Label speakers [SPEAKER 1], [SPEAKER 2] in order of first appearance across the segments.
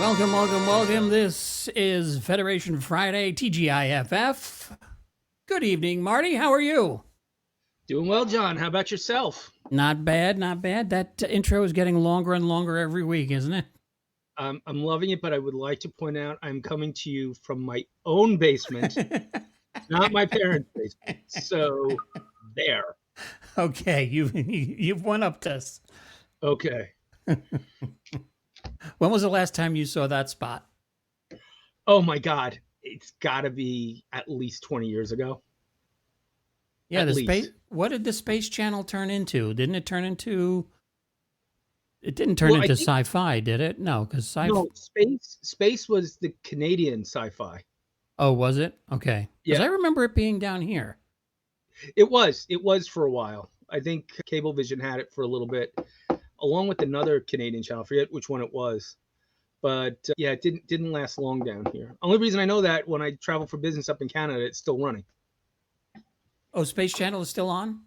[SPEAKER 1] Welcome, welcome, welcome. This is Federation Friday, TGIFF. Good evening, Marty. How are you?
[SPEAKER 2] Doing well, John. How about yourself?
[SPEAKER 1] Not bad, not bad. That intro is getting longer and longer every week, isn't it?
[SPEAKER 2] I'm loving it, but I would like to point out I'm coming to you from my own basement, not my parents' basement. So there.
[SPEAKER 1] Okay, you've won up to us.
[SPEAKER 2] Okay.
[SPEAKER 1] When was the last time you saw that spot?
[SPEAKER 2] Oh my God. It's got to be at least 20 years ago.
[SPEAKER 1] Yeah,
[SPEAKER 2] At
[SPEAKER 1] the space.
[SPEAKER 2] least.
[SPEAKER 1] What did the Space Channel turn into? Didn't it turn into? It didn't turn
[SPEAKER 2] Well, I
[SPEAKER 1] into
[SPEAKER 2] think
[SPEAKER 1] sci-fi, did it? No, because sci.
[SPEAKER 2] no, space was the Canadian sci-fi.
[SPEAKER 1] Oh, was it? Okay, because
[SPEAKER 2] Yeah,
[SPEAKER 1] I remember it being down here.
[SPEAKER 2] it was for a while. I think Cablevision had it for a little bit, along with another Canadian channel. I forget which one it was. But yeah, it didn't last long down here. Only reason I know that when I travel for business up in Canada, it's still running.
[SPEAKER 1] Oh, Space Channel is still on,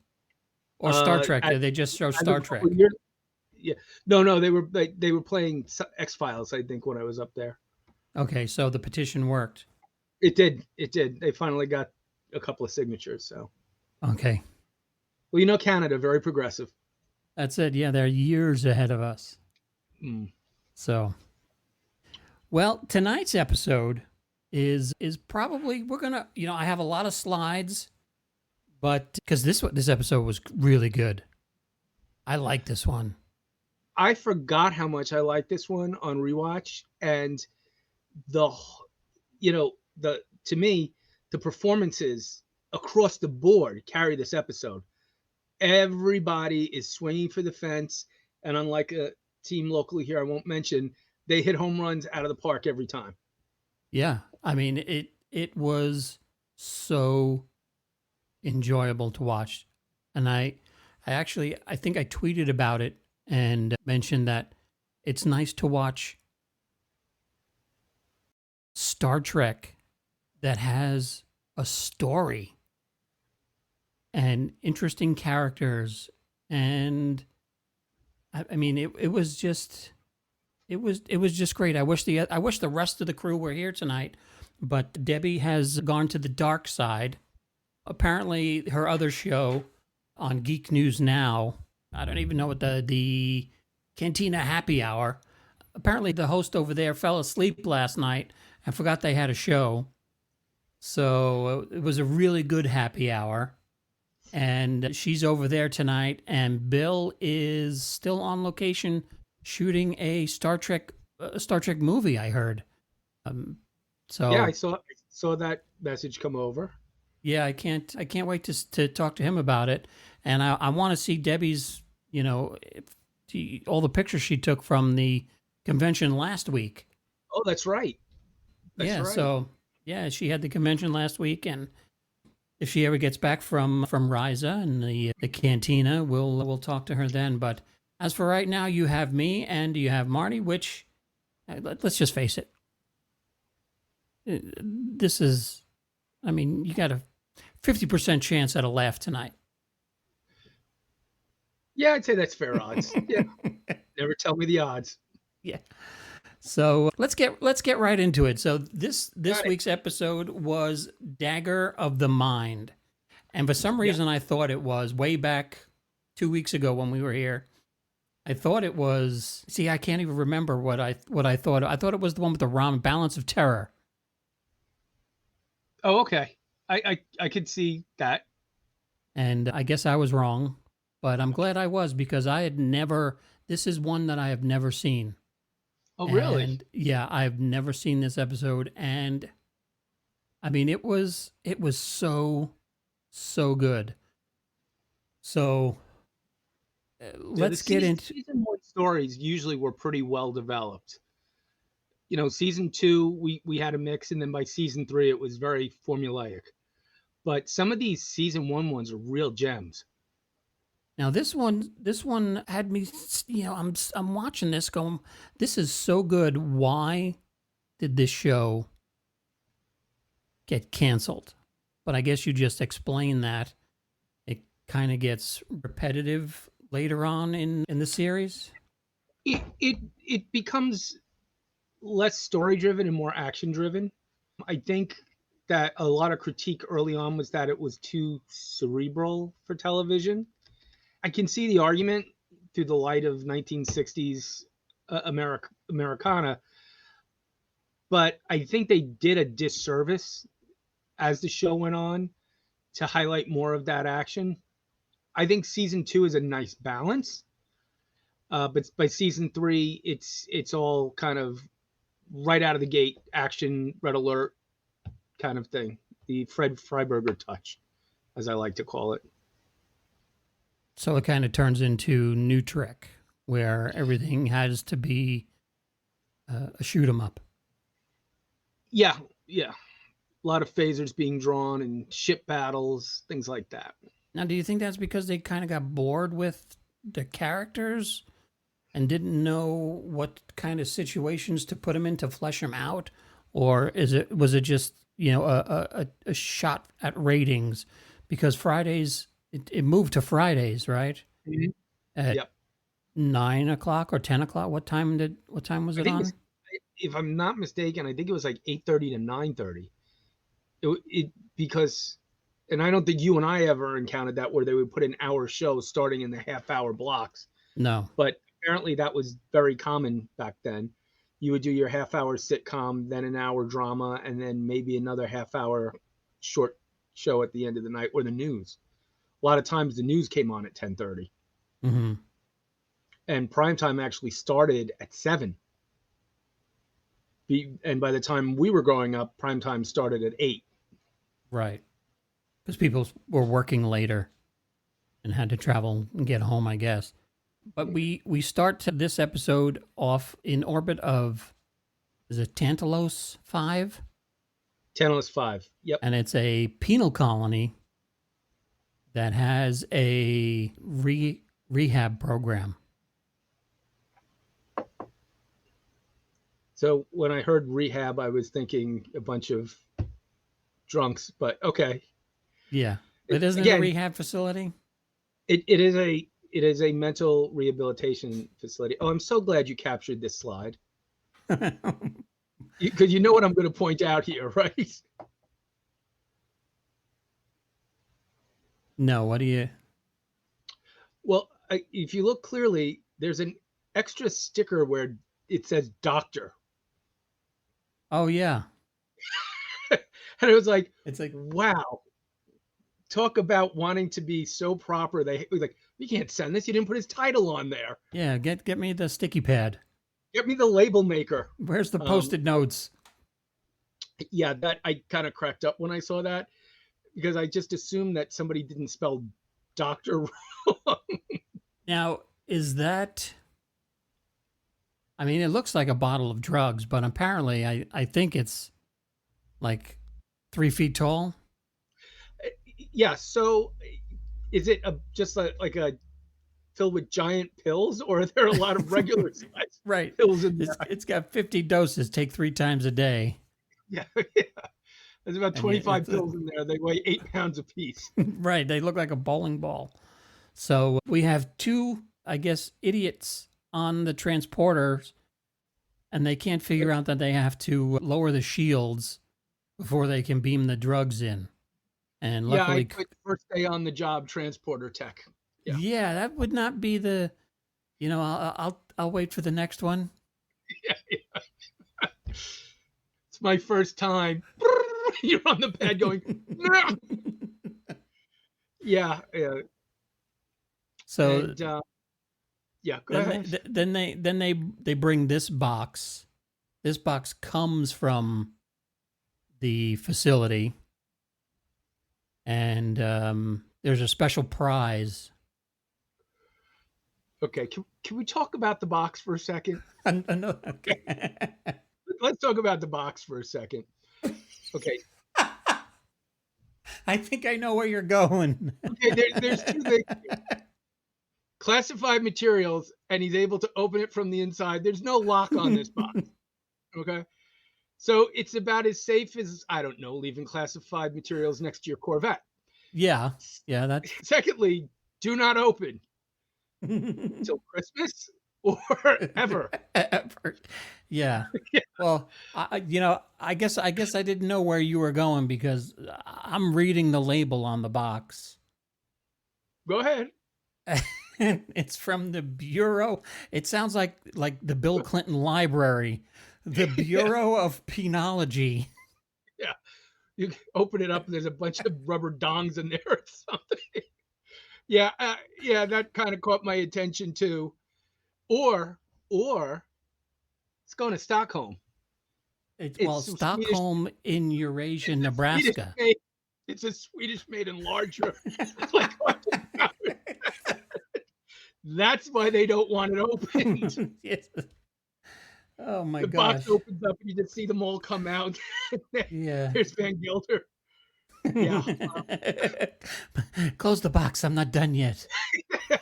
[SPEAKER 1] or Star Trek?
[SPEAKER 2] As,
[SPEAKER 1] Did they just show
[SPEAKER 2] as of
[SPEAKER 1] Star
[SPEAKER 2] a couple of
[SPEAKER 1] Trek?
[SPEAKER 2] years, yeah, no, they were playing X Files. I think when I was up there,
[SPEAKER 1] Okay, so the petition worked.
[SPEAKER 2] it did. They finally got a couple of signatures. So,
[SPEAKER 1] Okay,
[SPEAKER 2] well, Canada, very progressive.
[SPEAKER 1] that's it. Yeah, they're years ahead of us.
[SPEAKER 2] Mm.
[SPEAKER 1] So, well, tonight's episode is probably we're gonna. I have a lot of slides, but because this episode was really good. I like this one.
[SPEAKER 2] I forgot how much I liked this one on rewatch, and the the to me the performances across the board carry this episode. Everybody is swinging for the fence, and unlike a team locally here I won't mention, they hit home runs out of the park every time.
[SPEAKER 1] Yeah, I mean it was so enjoyable to watch, and I think I tweeted about it and mentioned that it's nice to watch Star Trek that has a story and interesting characters, and I mean it was just it was just great. I wish the rest of the crew were here tonight, but Debbie has gone to the dark side. Apparently, her other show on Geek News Now, I don't even know what the Cantina Happy Hour. Apparently, the host over there fell asleep last night and forgot they had a show. So it was a really good happy hour. And she's over there tonight, and Bill is still on location shooting a Star Trek movie. I heard. Um,
[SPEAKER 2] Yeah, I
[SPEAKER 1] so
[SPEAKER 2] saw that message come over.
[SPEAKER 1] yeah, I can't wait to talk to him about it, and I want to see Debbie's all the pictures she took from the convention last week.
[SPEAKER 2] Oh, that's right. That's
[SPEAKER 1] Yeah,
[SPEAKER 2] right.
[SPEAKER 1] so yeah, she had the convention last week, and if she ever gets back from Riza and the cantina, we'll talk to her then. But as for right now, you have me and you have Marty, which let's just face it, this is. I mean, you got a 50% chance at a laugh tonight.
[SPEAKER 2] Yeah, I'd say that's fair odds. Yeah, never tell me the odds.
[SPEAKER 1] Yeah. So let's get right into it. So this
[SPEAKER 2] Got it.
[SPEAKER 1] week's episode was Dagger of the Mind, and for some
[SPEAKER 2] Yeah.
[SPEAKER 1] reason I thought it was way back 2 weeks ago when we were here. I thought it was. See, I can't even remember what I thought. I thought it was the one with the Ram Balance of Terror,
[SPEAKER 2] Oh, okay. I could see that.
[SPEAKER 1] and I guess I was wrong, but I'm glad I was because I had never. This is one that I have never seen,
[SPEAKER 2] Oh, really?
[SPEAKER 1] and yeah, I've never seen this episode, and I mean it was so good. So
[SPEAKER 2] Yeah, the
[SPEAKER 1] let's get into.
[SPEAKER 2] season one stories usually were pretty well developed. Season two we had a mix, and then by season three it was very formulaic. But some of these season one ones are real gems.
[SPEAKER 1] Now this one had me. I'm watching this going. This is so good. Why did this show get canceled? But I guess you just explained that it kind of gets repetitive later on in the series.
[SPEAKER 2] It becomes less story driven and more action driven. I think that a lot of critique early on was that it was too cerebral for television. I can see the argument through the light of 1960s Americana, but I think they did a disservice as the show went on to highlight more of that action. I think season 2 is a nice balance, but by season 3, it's all kind of right out of the gate action, red alert kind of thing. The Fred Freiberger touch, as I like to call it.
[SPEAKER 1] So it kind of turns into New Trek, where everything has to be a shoot 'em up.
[SPEAKER 2] Yeah, yeah. A lot of phasers being drawn and ship battles, things like that.
[SPEAKER 1] Now, do you think that's because they kind of got bored with the characters and didn't know what kind of situations to put them in to flesh them out, or was it just a shot at ratings? Because Fridays it moved to Fridays, right?
[SPEAKER 2] Mm-hmm.
[SPEAKER 1] At
[SPEAKER 2] Yep.
[SPEAKER 1] 9 o'clock or 10 o'clock. What time was
[SPEAKER 2] I
[SPEAKER 1] it
[SPEAKER 2] think
[SPEAKER 1] on?
[SPEAKER 2] if I'm not mistaken, I think it was like 8:30 to 9:30. Because, and I don't think you and I ever encountered that where they would put an hour show starting in the half-hour blocks.
[SPEAKER 1] No.
[SPEAKER 2] But apparently that was very common back then. You would do your half-hour sitcom, then an hour drama, and then maybe another half-hour short show at the end of the night, or the news. A lot of times the news came on at 10:30.
[SPEAKER 1] Mm-hmm.
[SPEAKER 2] And primetime actually started at 7. And by the time we were growing up, primetime started at 8.
[SPEAKER 1] Right. Because people were working later and had to travel and get home, I guess. But we start this episode off in orbit of, is it Tantalos 5?
[SPEAKER 2] Tantalus 5. Yep.
[SPEAKER 1] And it's a penal colony that has a rehab program.
[SPEAKER 2] So when I heard rehab, I was thinking a bunch of drunks, but okay.
[SPEAKER 1] Yeah. But isn't it a rehab facility?
[SPEAKER 2] It is a mental rehabilitation facility. Oh, I'm so glad you captured this slide. Because you know what I'm going to point out here, right?
[SPEAKER 1] No, what do you?
[SPEAKER 2] Well, if you look clearly, there's an extra sticker where it says doctor.
[SPEAKER 1] Oh, yeah.
[SPEAKER 2] And it was like,
[SPEAKER 1] it's like,
[SPEAKER 2] wow. Talk about wanting to be so proper. They was like, you can't send this. You didn't put his title on there.
[SPEAKER 1] Yeah, get me the sticky pad.
[SPEAKER 2] Get me the label maker.
[SPEAKER 1] Where's the Post-it notes?
[SPEAKER 2] Yeah, that I kind of cracked up when I saw that, because I just assumed that somebody didn't spell doctor wrong.
[SPEAKER 1] Now, is that? I mean, it looks like a bottle of drugs, but apparently, I think it's like 3 feet tall.
[SPEAKER 2] Yeah. So, is it just like a filled with giant pills, or are there a lot of regular size
[SPEAKER 1] right.
[SPEAKER 2] pills in there?
[SPEAKER 1] It's got 50 doses. Take 3 times a day.
[SPEAKER 2] Yeah. There's about 25 pills in there. They weigh 8 pounds apiece.
[SPEAKER 1] Right. They look like a bowling ball. So we have 2, I guess, idiots on the transporters, and they can't figure out that they have to lower the shields before they can beam the drugs in. And luckily,
[SPEAKER 2] I quit first day on the job transporter tech.
[SPEAKER 1] Yeah, that would not be the. I'll wait for the next one.
[SPEAKER 2] Yeah. It's my first time. You're on the bed going. No! Yeah.
[SPEAKER 1] So.
[SPEAKER 2] And, yeah. Go ahead.
[SPEAKER 1] Then they bring this box. This box comes from the facility, and there's a special prize.
[SPEAKER 2] Okay, can we talk about the box for a second?
[SPEAKER 1] No, okay.
[SPEAKER 2] Let's talk about the box for a second. Okay.
[SPEAKER 1] I think I know where you're going.
[SPEAKER 2] Okay, there's 2 things. Classified materials, and he's able to open it from the inside. There's no lock on this box. Okay. So it's about as safe as, I don't know, leaving classified materials next to your Corvette.
[SPEAKER 1] Yeah. That's.
[SPEAKER 2] Secondly, do not open until Christmas or ever.
[SPEAKER 1] Yeah.
[SPEAKER 2] Yeah,
[SPEAKER 1] Well, I guess I didn't know where you were going because I'm reading the label on the box.
[SPEAKER 2] go ahead.
[SPEAKER 1] It's from the Bureau. It sounds like the Bill Clinton Library, the
[SPEAKER 2] Yeah,
[SPEAKER 1] Bureau of Penology.
[SPEAKER 2] yeah. You open it up and there's a bunch of rubber dongs in there or something. Yeah, yeah, that kind of caught my attention too. Or it's going to Stockholm.
[SPEAKER 1] Well,
[SPEAKER 2] It's Swedish,
[SPEAKER 1] Stockholm in Eurasia,
[SPEAKER 2] it's a Swedish
[SPEAKER 1] Nebraska.
[SPEAKER 2] made, it's a Swedish made enlarger. It's like, that's why they don't want it opened.
[SPEAKER 1] Yes. Oh my
[SPEAKER 2] The box
[SPEAKER 1] gosh.
[SPEAKER 2] opens up and you just see them all come out.
[SPEAKER 1] Yeah.
[SPEAKER 2] There's Van Gelder. Yeah.
[SPEAKER 1] Close the box. I'm not done yet.
[SPEAKER 2] God.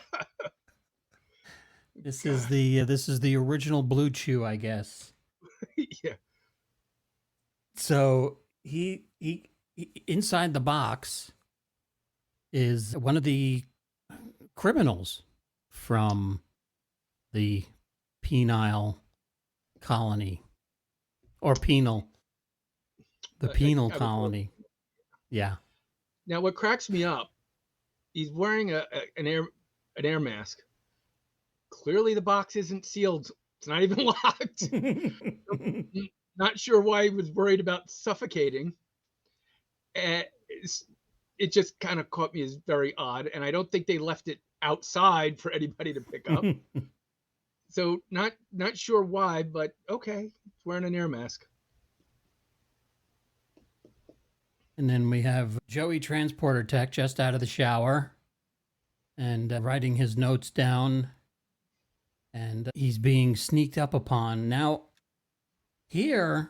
[SPEAKER 1] This is the original Blue Chew, I guess.
[SPEAKER 2] Yeah.
[SPEAKER 1] So inside the box is one of the criminals from the penile colony or penal, the penal
[SPEAKER 2] I would call it.
[SPEAKER 1] colony. Yeah.
[SPEAKER 2] Now, what cracks me up, he's wearing an air mask. Clearly, the box isn't sealed. It's not even locked. Not sure why he was worried about suffocating. It just kind of caught me as very odd, and I don't think they left it outside for anybody to pick up. So not sure why, but okay, he's wearing an air mask.
[SPEAKER 1] And then we have Joey Transporter Tech just out of the shower and writing his notes down. And he's being sneaked up upon. Now, here,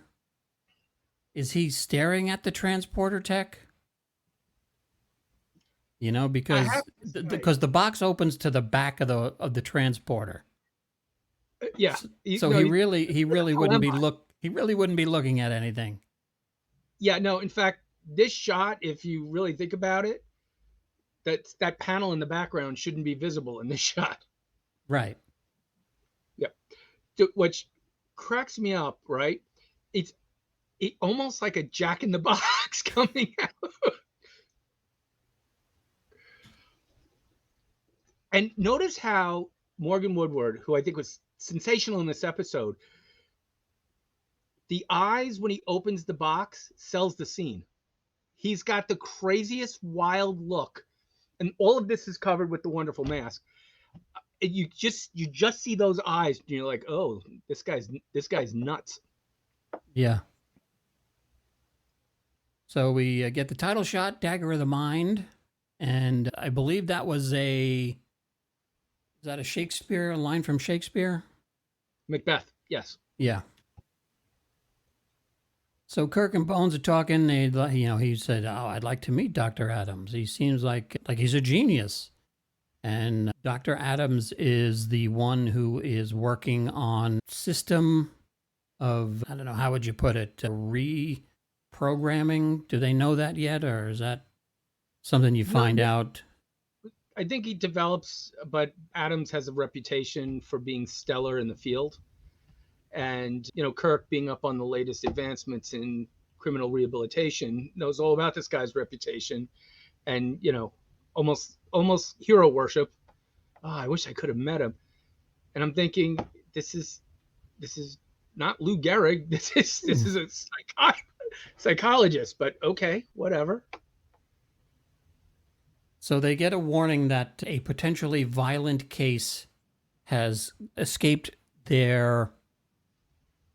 [SPEAKER 1] is he staring at the transporter tech? You know, because the box opens to the back of the transporter.
[SPEAKER 2] Yeah.
[SPEAKER 1] So
[SPEAKER 2] No,
[SPEAKER 1] he really wouldn't be
[SPEAKER 2] dilemma.
[SPEAKER 1] looking at anything.
[SPEAKER 2] Yeah, no, in fact, this shot, if you really think about it, that panel in the background shouldn't be visible in this shot.
[SPEAKER 1] Right.
[SPEAKER 2] Yeah. Which cracks me up, right? It's almost like a Jack in the Box coming out. And notice how Morgan Woodward, who I think was sensational in this episode, the eyes when he opens the box sells the scene. He's got the craziest wild look, and all of this is covered with the wonderful mask. You just see those eyes, and you're like, oh, this guy's nuts.
[SPEAKER 1] Yeah. So we get the title shot, Dagger of the Mind, and I believe that was is that a line from Shakespeare?
[SPEAKER 2] Macbeth, yes.
[SPEAKER 1] Yeah. So Kirk and Bones are talking. He said, "Oh, I'd like to meet Dr. Adams. He seems like he's a genius." And Dr. Adams is the one who is working on system of, I don't know, how would you put it, reprogramming. Do they know that yet, or is that something you find out?
[SPEAKER 2] I think he develops, but Adams has a reputation for being stellar in the field. And, Kirk, being up on the latest advancements in criminal rehabilitation, knows all about this guy's reputation and, almost hero worship. Oh, I wish I could have met him. And I'm thinking, this is not Lou Gehrig. This is a psychologist, but okay, whatever.
[SPEAKER 1] So they get a warning that a potentially violent case has escaped their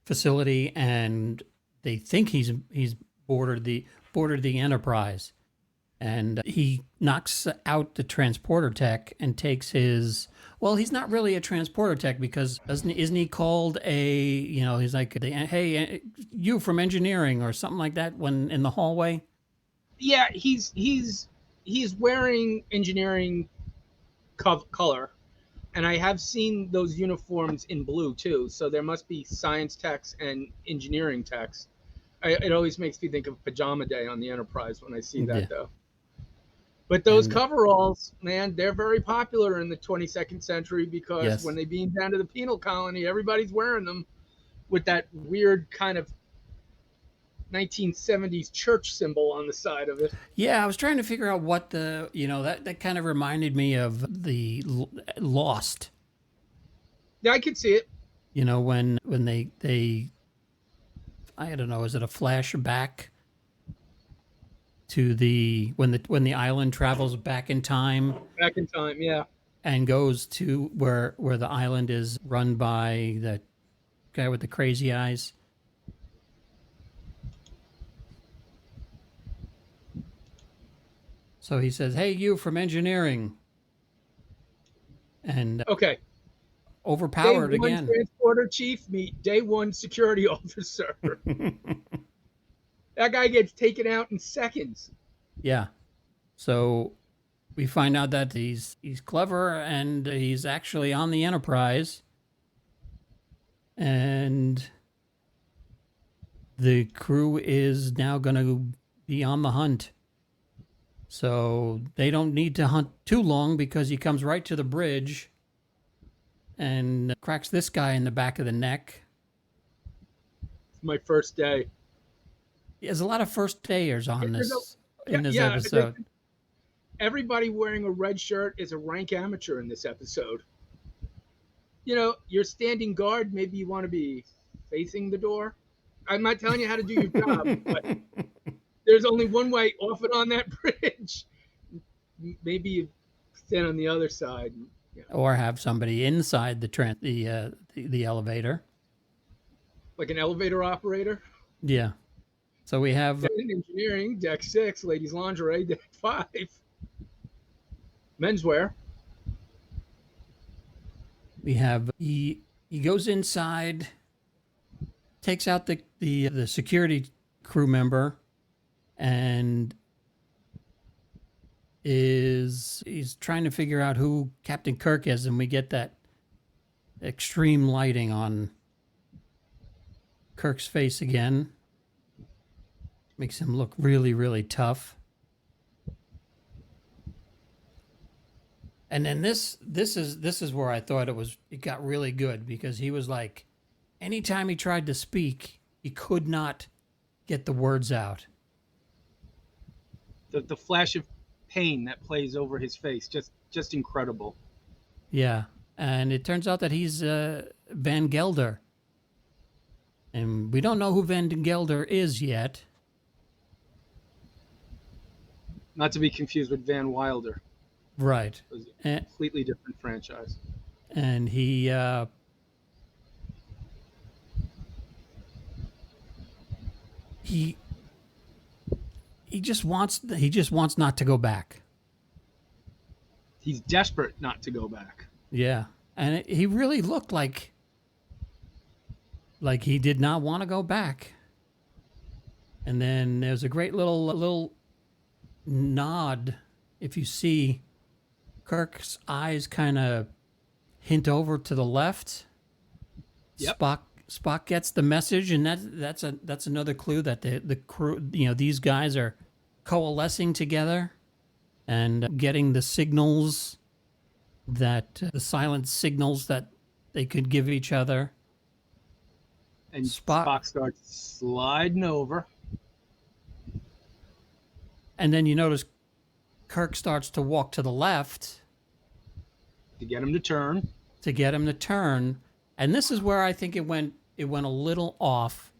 [SPEAKER 1] facility, and they think he's boarded the Enterprise, and he knocks out the transporter tech and takes his. Well, he's not really a transporter tech because isn't he called a? He's like, hey, you from engineering or something like that when in the hallway.
[SPEAKER 2] Yeah, he's wearing engineering color, and I have seen those uniforms in blue too. So there must be science techs and engineering techs. It always makes me think of Pajama Day on the Enterprise when I see that,
[SPEAKER 1] Yeah.
[SPEAKER 2] though. But those
[SPEAKER 1] And
[SPEAKER 2] coveralls, man, they're very popular in the 22nd century because when
[SPEAKER 1] yes,
[SPEAKER 2] they beam down to the penal colony, everybody's wearing them with that weird kind of 1970s church symbol on the side of it.
[SPEAKER 1] yeah, I was trying to figure out what the that kind of reminded me of the Lost.
[SPEAKER 2] Yeah, I could see it.
[SPEAKER 1] When they I don't know, is it a flashback to the island travels back in time
[SPEAKER 2] Back in time, yeah.
[SPEAKER 1] and goes to where the island is run by the guy with the crazy eyes. So he says, "Hey, you from engineering," and
[SPEAKER 2] Okay. Day
[SPEAKER 1] overpowered
[SPEAKER 2] one
[SPEAKER 1] again.
[SPEAKER 2] transporter chief meet day one security officer. That guy gets taken out in seconds.
[SPEAKER 1] Yeah. So we find out that he's clever and he's actually on the Enterprise, and the crew is now going to be on the hunt. So they don't need to hunt too long because he comes right to the bridge and cracks this guy in the back of the neck.
[SPEAKER 2] It's my first day.
[SPEAKER 1] There's a lot of first dayers on
[SPEAKER 2] There's a,
[SPEAKER 1] this
[SPEAKER 2] yeah,
[SPEAKER 1] in this
[SPEAKER 2] yeah.
[SPEAKER 1] episode.
[SPEAKER 2] Everybody wearing a red shirt is a rank amateur in this episode. You know, you're standing guard. Maybe you want to be facing the door. I'm not telling you how to do your job, but there's only one way off and on that bridge. Maybe you stand on the other side. You know,
[SPEAKER 1] Or have somebody inside the elevator.
[SPEAKER 2] like an elevator operator.
[SPEAKER 1] Yeah. So we have
[SPEAKER 2] Then in engineering, deck 6, ladies' lingerie, deck 5, menswear.
[SPEAKER 1] he goes inside, takes out the security crew member, and he's trying to figure out who Captain Kirk is, and we get that extreme lighting on Kirk's face again. Makes him look really, really tough. And then this is where I thought it got really good, because he was like, anytime he tried to speak, he could not get the words out.
[SPEAKER 2] The flash of pain that plays over his face, just incredible.
[SPEAKER 1] Yeah. And it turns out that he's Van Gelder. And we don't know who Van Gelder is yet.
[SPEAKER 2] Not to be confused with Van Wilder.
[SPEAKER 1] Right.
[SPEAKER 2] It was a
[SPEAKER 1] And,
[SPEAKER 2] completely different franchise.
[SPEAKER 1] and he just wants not to go back.
[SPEAKER 2] He's desperate not to go back.
[SPEAKER 1] Yeah. And he really looked like he did not want to go back. And then there's a great little nod. If you see Kirk's eyes kind of hint over to the left,
[SPEAKER 2] Yep.
[SPEAKER 1] Spock gets the message, and that's another clue that the crew, these guys are coalescing together and getting the signals, the silent signals that they could give each other.
[SPEAKER 2] And
[SPEAKER 1] Spock-
[SPEAKER 2] Spock starts sliding over.
[SPEAKER 1] And then you notice Kirk starts to walk to the left
[SPEAKER 2] To get him to turn.
[SPEAKER 1] to get him to turn. And this is where I think it went a little off.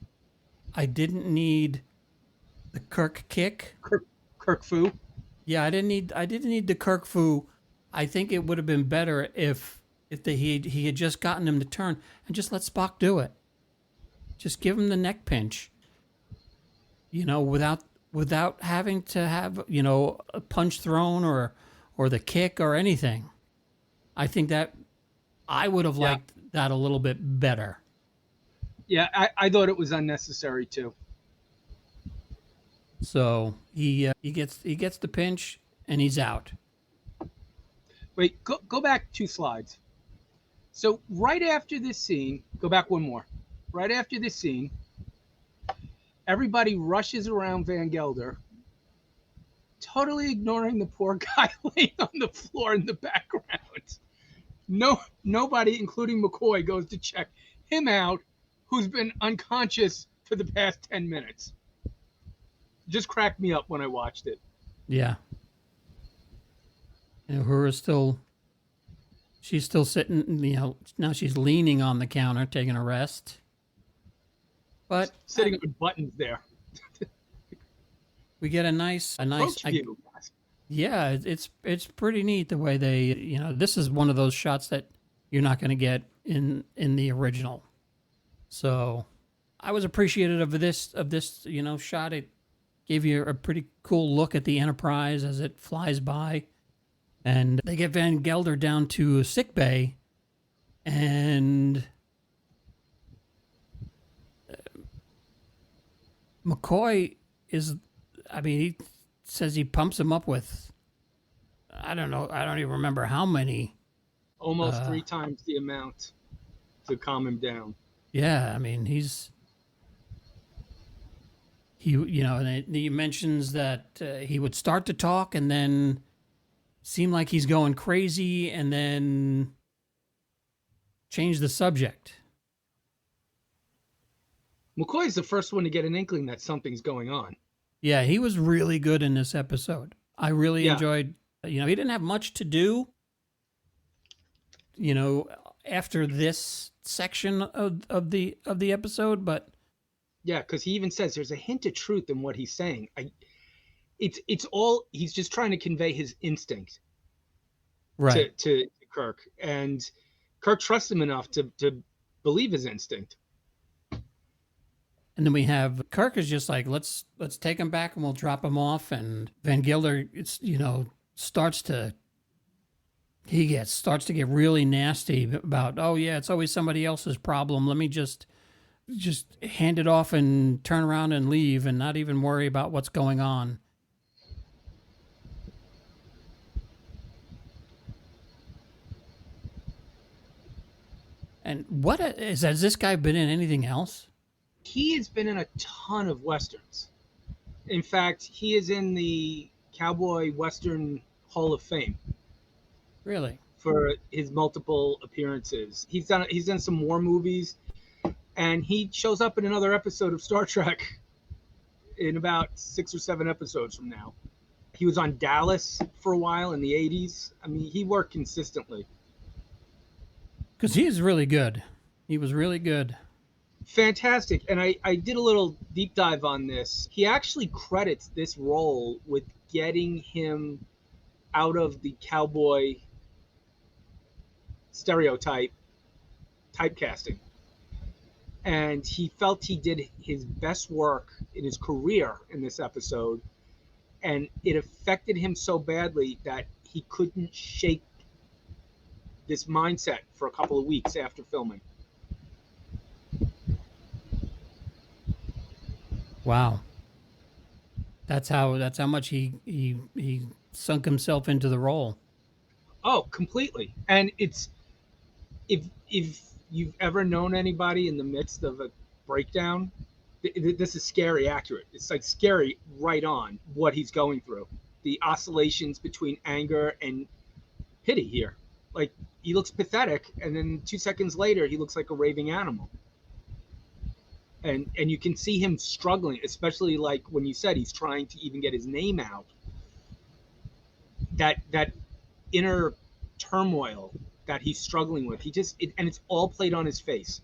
[SPEAKER 1] I didn't need the Kirk kick.
[SPEAKER 2] Kirk Fu.
[SPEAKER 1] Yeah, I didn't need the Kirk fu. I think it would have been better if he had just gotten him to turn and just let Spock do it. Just give him the neck pinch. Without having to have, a punch thrown or the kick or anything. I think that I would have liked that a little bit better.
[SPEAKER 2] Yeah, I thought it was unnecessary too.
[SPEAKER 1] So he gets the pinch and he's out.
[SPEAKER 2] Wait, go back 2 slides. So right after this scene, go back one more. Right after this scene, everybody rushes around Van Gelder totally ignoring the poor guy laying on the floor in the background. Nobody, including McCoy, goes to check him out, who's been unconscious for the past 10 minutes. Just cracked me up when I watched it.
[SPEAKER 1] Yeah. And her is still, she's still sitting, now she's leaning on the counter, taking a rest. But
[SPEAKER 2] Sitting with buttons there.
[SPEAKER 1] we get a nice,
[SPEAKER 2] Approach view.
[SPEAKER 1] yeah, it's pretty neat the way they, this is one of those shots that you're not going to get in the original. So I was appreciative of this, shot. It gave you a pretty cool look at the Enterprise as it flies by. And they get Van Gelder down to sick bay, and McCoy he says he pumps him up with, I don't know, I don't even remember how many.
[SPEAKER 2] Almost 3 times the amount to calm him down.
[SPEAKER 1] Yeah, I mean, and he mentions that he would start to talk and then seem like he's going crazy and then change the subject.
[SPEAKER 2] McCoy's the first one to get an inkling that something's going on.
[SPEAKER 1] Yeah, he was really good in this episode. I really enjoyed, he didn't have much to do, after this section of the episode, but
[SPEAKER 2] yeah, because he even says there's a hint of truth in what he's saying. It's all, he's just trying to convey his instinct,
[SPEAKER 1] right,
[SPEAKER 2] to Kirk, and Kirk trusts him enough to believe his instinct.
[SPEAKER 1] And then we have Kirk is just like, let's take him back and we'll drop him off. And Van Gelder, starts to get really nasty about, oh yeah, it's always somebody else's problem. Let me just hand it off and turn around and leave and not even worry about what's going on. And has this guy been in anything else?
[SPEAKER 2] He has been in a ton of Westerns. In fact, he is in the Cowboy Western Hall of Fame.
[SPEAKER 1] Really?
[SPEAKER 2] For his multiple appearances. He's done some war movies, and he shows up in another episode of Star Trek in about 6 or 7 episodes from now. He was on Dallas for a while in the 80s. I mean, he worked consistently.
[SPEAKER 1] Because he is really good. He was really good.
[SPEAKER 2] Fantastic. And I did a little deep dive on this. He actually credits this role with getting him out of the cowboy stereotype typecasting. And he felt he did his best work in his career in this episode. And it affected him so badly that he couldn't shake this mindset for a couple of weeks after filming.
[SPEAKER 1] Wow. That's how much he sunk himself into the role.
[SPEAKER 2] Oh, completely. And it's, if you've ever known anybody in the midst of a breakdown, this is scary accurate. It's like scary right on what he's going through. The oscillations between anger and pity here. Like, he looks pathetic, and then 2 seconds later he looks like a raving animal. And you can see him struggling, especially like when you said he's trying to even get his name out. That inner turmoil that he's struggling with. And it's all played on his face.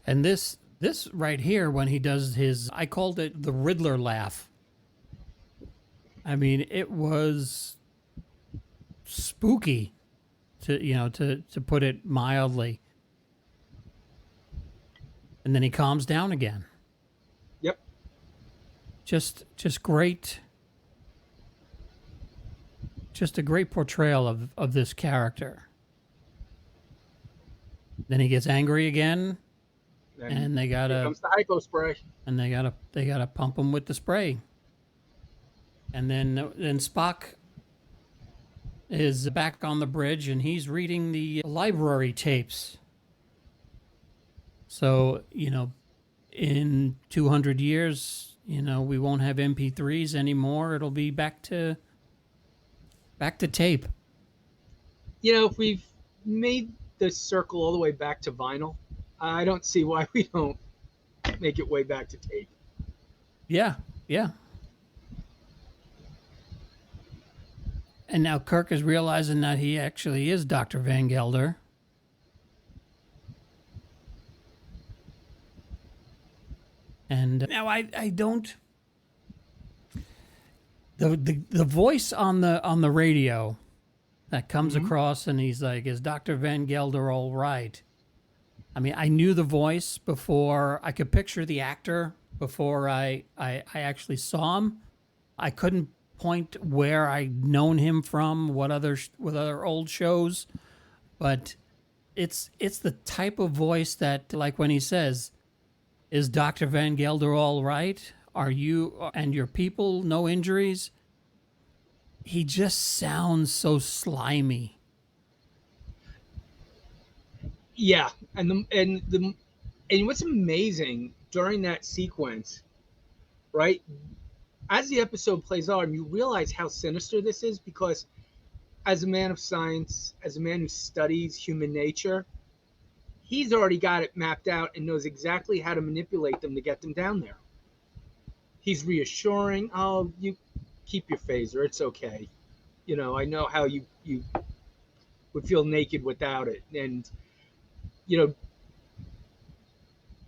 [SPEAKER 1] And this right here, when he does his, I called it the Riddler laugh. I mean, it was spooky, to put it mildly. And then he calms down again.
[SPEAKER 2] Yep.
[SPEAKER 1] Just great. Just a great portrayal of this character. Then he gets angry again, and they gotta.
[SPEAKER 2] Here comes the hypo spray.
[SPEAKER 1] And they gotta pump him with the spray. And then Spock is back on the bridge, and he's reading the library tapes. So, in 200 years, We won't have MP3s anymore. It'll be back to tape.
[SPEAKER 2] If we've made the circle all the way back to vinyl, I don't see why we don't make it way back to tape.
[SPEAKER 1] Yeah, yeah. And now Kirk is realizing that he actually is Dr. Van Gelder. And now I don't. The voice on the radio that comes across, and he's like, "Is Dr. Van Gelder all right?" I mean, I knew the voice before I could picture the actor before I actually saw him. I couldn't point where I'd known him from, what other old shows, but it's the type of voice that, like when he says, "Is Dr. Van Gelder all right? Are you and your people no injuries?" He just sounds so slimy.
[SPEAKER 2] Yeah, and what's amazing during that sequence, right? As the episode plays on, you realize how sinister this is because, as a man of science, as a man who studies human nature, he's already got it mapped out and knows exactly how to manipulate them to get them down there. He's reassuring, "Oh, you keep your phaser, it's okay. I know how you would feel naked without it." And you know,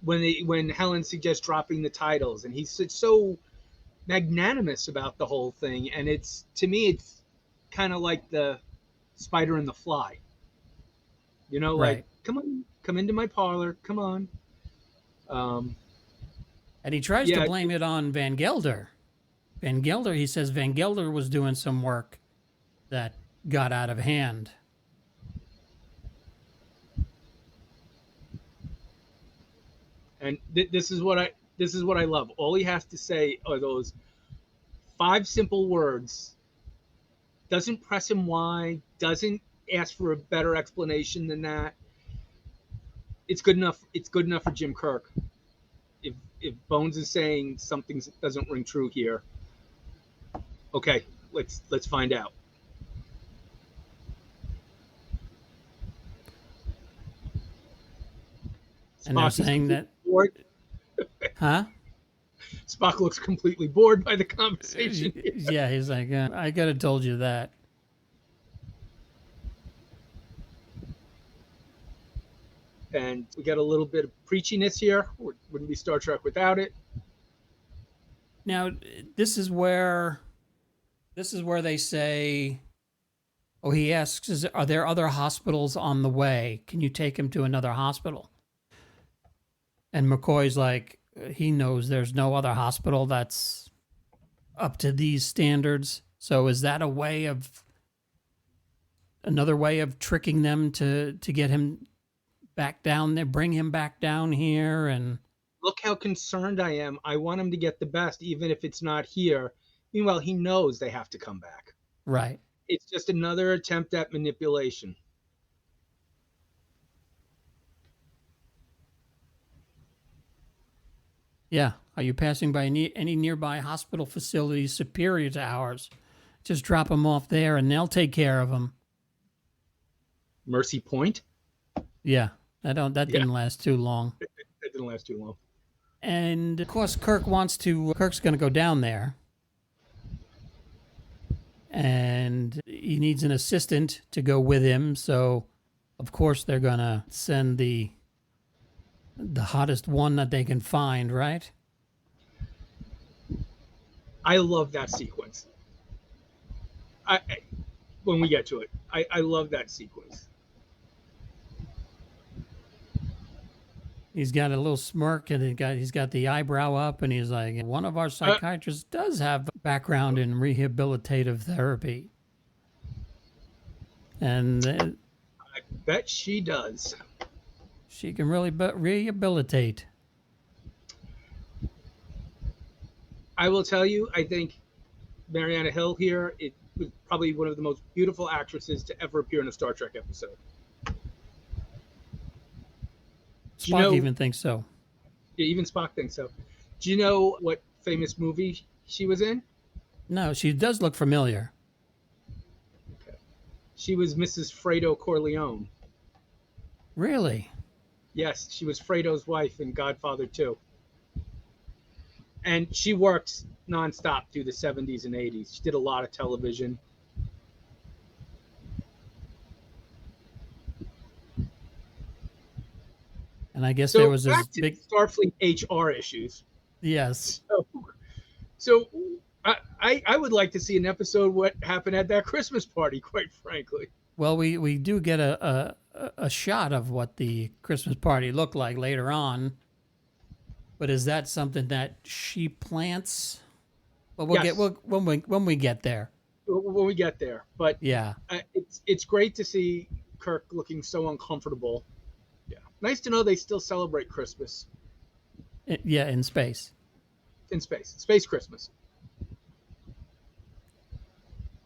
[SPEAKER 2] when Helen suggests dropping the titles, and he's so magnanimous about the whole thing, and to me it's kind of like the spider and the fly. Like,
[SPEAKER 1] Right.
[SPEAKER 2] come on, come into my parlor, come on. Um,
[SPEAKER 1] And he tries to
[SPEAKER 2] yeah,
[SPEAKER 1] blame it on Van Gelder. Van Gelder, he says Van Gelder was doing some work that got out of hand.
[SPEAKER 2] and this is what I love. All he has to say are those 5 simple words. Doesn't press him why, doesn't ask for a better explanation than that. It's good enough. It's good enough for Jim Kirk. If Bones is saying something doesn't ring true here, okay, let's find out.
[SPEAKER 1] And they're
[SPEAKER 2] Spock is
[SPEAKER 1] saying
[SPEAKER 2] completely
[SPEAKER 1] that,
[SPEAKER 2] bored.
[SPEAKER 1] huh?
[SPEAKER 2] Spock looks completely bored by the conversation.
[SPEAKER 1] Yeah, he's like, I could have told you that.
[SPEAKER 2] And we got a little bit of preachiness here. Wouldn't be Star Trek without it.
[SPEAKER 1] Now, this is where they say, oh, he asks, are there other hospitals on the way? Can you take him to another hospital? And McCoy's like, he knows there's no other hospital that's up to these standards. So is that another way of tricking them to get him back down there, bring him back down here? And
[SPEAKER 2] Look how concerned I am. I want him to get the best, even if it's not here. Meanwhile, he knows they have to come back.
[SPEAKER 1] right.
[SPEAKER 2] It's just another attempt at manipulation.
[SPEAKER 1] Yeah. Are you passing by any nearby hospital facilities superior to ours? Just drop him off there and they'll take care of him.
[SPEAKER 2] Mercy Point?
[SPEAKER 1] Yeah. That
[SPEAKER 2] Yeah,
[SPEAKER 1] didn't last too long.
[SPEAKER 2] that didn't last too long.
[SPEAKER 1] And of course, Kirk's going to go down there. And he needs an assistant to go with him. So, of course, they're going to send the hottest one that they can find, right?
[SPEAKER 2] I love that sequence. When we get to it, I love that sequence.
[SPEAKER 1] He's got a little smirk and he's got the eyebrow up, and he's like, one of our psychiatrists does have background in rehabilitative therapy. And
[SPEAKER 2] I bet she does.
[SPEAKER 1] she can really rehabilitate.
[SPEAKER 2] I will tell you, I think Mariana Hill here was probably one of the most beautiful actresses to ever appear in a Star Trek episode.
[SPEAKER 1] Spock even thinks so.
[SPEAKER 2] Yeah, even Spock thinks so. Do you know what famous movie she was in?
[SPEAKER 1] No, she does look familiar.
[SPEAKER 2] Okay. She was Mrs. Fredo Corleone.
[SPEAKER 1] Really?
[SPEAKER 2] Yes, she was Fredo's wife in Godfather 2. And she worked nonstop through the 70s and 80s. She did a lot of television.
[SPEAKER 1] And I guess there
[SPEAKER 2] So
[SPEAKER 1] was this
[SPEAKER 2] back to
[SPEAKER 1] big.
[SPEAKER 2] Starfleet HR issues.
[SPEAKER 1] Yes.
[SPEAKER 2] So I would like to see an episode what happened at that Christmas party, quite frankly.
[SPEAKER 1] Well, we do get a shot of what the Christmas party looked like later on. But is that something that she plants? Well,
[SPEAKER 2] Yes,
[SPEAKER 1] when we get there.
[SPEAKER 2] when we get there. But
[SPEAKER 1] Yeah.
[SPEAKER 2] it's great to see Kirk looking so uncomfortable. Yeah, nice to know they still celebrate Christmas
[SPEAKER 1] Yeah, in space.
[SPEAKER 2] in space Christmas.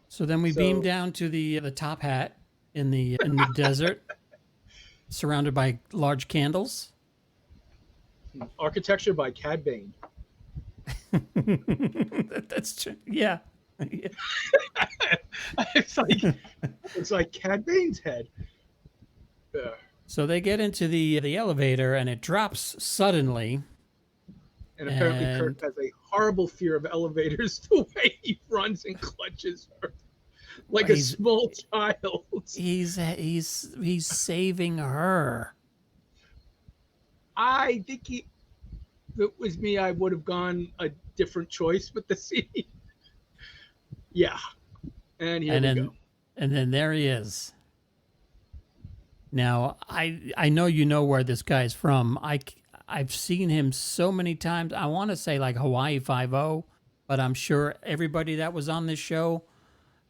[SPEAKER 1] So then we beam
[SPEAKER 2] So
[SPEAKER 1] down to the top hat in the desert, surrounded by large candles.
[SPEAKER 2] architecture by Cad Bane.
[SPEAKER 1] That's true. Yeah.
[SPEAKER 2] it's like it's like Cad Bane's head. Yeah.
[SPEAKER 1] So they get into the elevator and it drops suddenly.
[SPEAKER 2] And apparently Kirk
[SPEAKER 1] And
[SPEAKER 2] has a horrible fear of elevators. The way he runs and clutches her like a
[SPEAKER 1] he's
[SPEAKER 2] small child.
[SPEAKER 1] he's saving her.
[SPEAKER 2] I think if it was me, I would have gone a different choice with the scene. Yeah. And here
[SPEAKER 1] And
[SPEAKER 2] we
[SPEAKER 1] then
[SPEAKER 2] go.
[SPEAKER 1] there he is. Now, I know you know where this guy's from. I've seen him so many times. I want to say like Hawaii Five-0, but I'm sure everybody that was on this show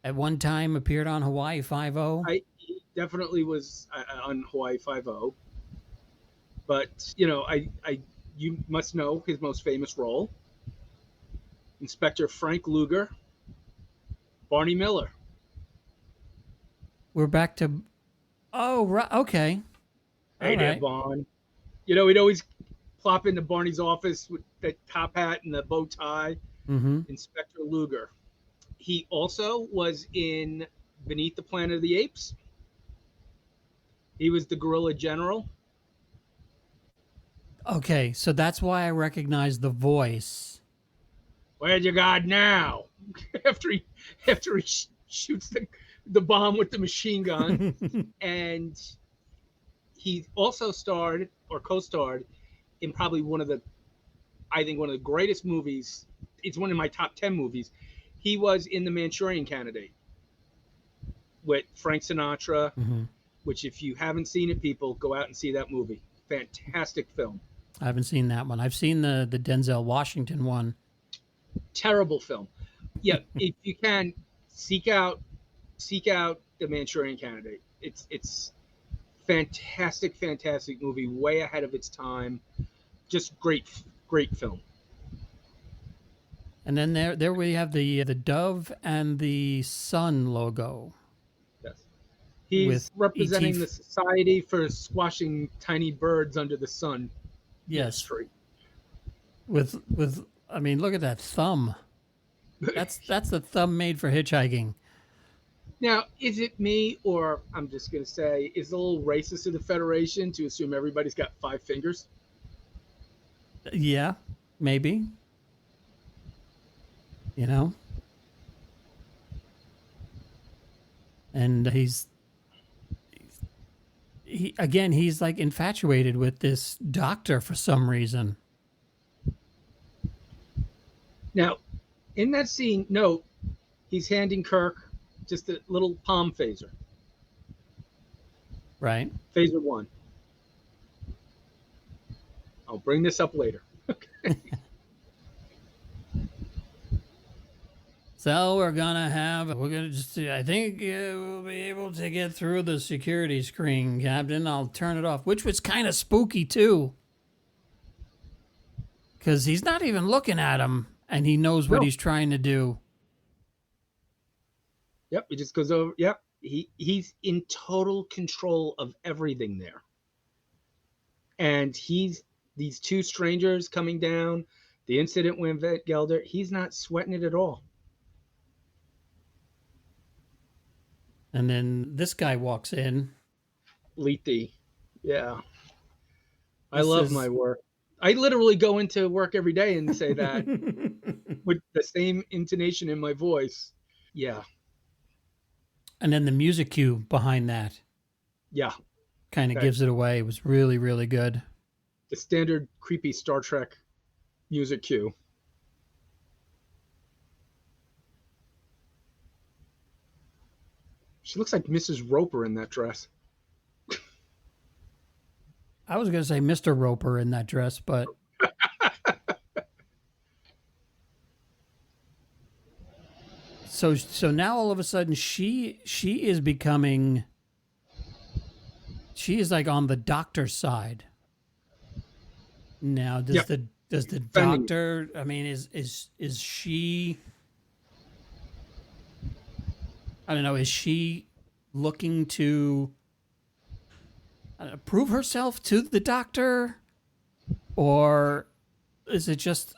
[SPEAKER 1] at one time appeared on Hawaii Five-0.
[SPEAKER 2] He definitely was on Hawaii Five-0. But, you must know his most famous role. Inspector Frank Luger, Barney Miller.
[SPEAKER 1] We're back to oh right, okay,
[SPEAKER 2] Hey
[SPEAKER 1] all
[SPEAKER 2] there,
[SPEAKER 1] right.
[SPEAKER 2] Vaughn. He'd always plop into Barney's office with that top hat and the bow tie.
[SPEAKER 1] Mm-hmm.
[SPEAKER 2] Inspector Luger. He also was in Beneath the Planet of the Apes. He was the gorilla general.
[SPEAKER 1] Okay, so that's why I recognize the voice.
[SPEAKER 2] Where's your god now? after he shoots the bomb with the machine gun, and he also starred or co-starred in probably one of the greatest movies. It's one of my top 10 movies. He was in The Manchurian Candidate with Frank Sinatra,
[SPEAKER 1] Mm-hmm.
[SPEAKER 2] which if you haven't seen it, people go out and see that movie. Fantastic film.
[SPEAKER 1] I haven't seen that one. I've seen the Denzel Washington one.
[SPEAKER 2] Terrible film. Yeah, if you can seek out The Manchurian Candidate. It's fantastic movie, way ahead of its time. Just great film.
[SPEAKER 1] And then there we have the dove and the sun logo
[SPEAKER 2] Yes.
[SPEAKER 1] with
[SPEAKER 2] He's representing
[SPEAKER 1] ET.
[SPEAKER 2] the Society for Squashing Tiny Birds Under the Sun
[SPEAKER 1] Yes,
[SPEAKER 2] ministry.
[SPEAKER 1] with I mean, look at that thumb. That's the thumb made for hitchhiking.
[SPEAKER 2] Now, is it me, or I'm just going to say, is it a little racist of the Federation to assume everybody's got 5 fingers?
[SPEAKER 1] Yeah, maybe. You know, and he's like infatuated with this doctor for some reason.
[SPEAKER 2] Now, in that scene, note, he's handing Kirk just a little palm phaser.
[SPEAKER 1] Right.
[SPEAKER 2] Phaser 1. I'll bring this up later.
[SPEAKER 1] So we're gonna just, I think we'll be able to get through the security screen, Captain. I'll turn it off, which was kind of spooky too. Because he's not even looking at him and he knows what
[SPEAKER 2] No.
[SPEAKER 1] he's trying to do.
[SPEAKER 2] Yep, he just goes over. Yep, he's in total control of everything there. And these 2 strangers coming down, The incident with Van Gelder, he's not sweating it at all.
[SPEAKER 1] And then this guy walks in.
[SPEAKER 2] Lethe. Yeah. I
[SPEAKER 1] This
[SPEAKER 2] love my
[SPEAKER 1] is.
[SPEAKER 2] work. I literally go into work every day and say that with the same intonation in my voice. Yeah.
[SPEAKER 1] And then the music cue behind that
[SPEAKER 2] Yeah.
[SPEAKER 1] kind of
[SPEAKER 2] That
[SPEAKER 1] gives it away. It was really, really good.
[SPEAKER 2] the standard creepy Star Trek music cue. She looks like Mrs. Roper in that dress.
[SPEAKER 1] I was going to say Mr. Roper in that dress, but so now all of a sudden she is becoming, she is like on the doctor's side. Now
[SPEAKER 2] Yeah.
[SPEAKER 1] does the
[SPEAKER 2] Defending.
[SPEAKER 1] doctor, I mean, is she, I don't know, is she looking to prove herself to the doctor, or is it just,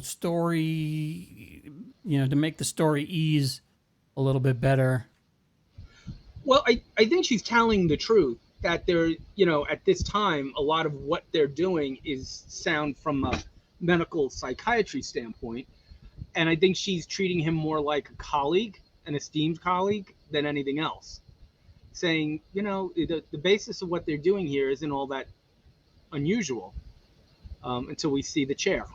[SPEAKER 1] story, to make the story ease a little bit better?
[SPEAKER 2] Well, I think she's telling the truth that they're, at this time, a lot of what they're doing is sound from a medical psychiatry standpoint. And I think she's treating him more like a colleague, an esteemed colleague, than anything else. Saying, the basis of what they're doing here isn't all that unusual until we see the chair.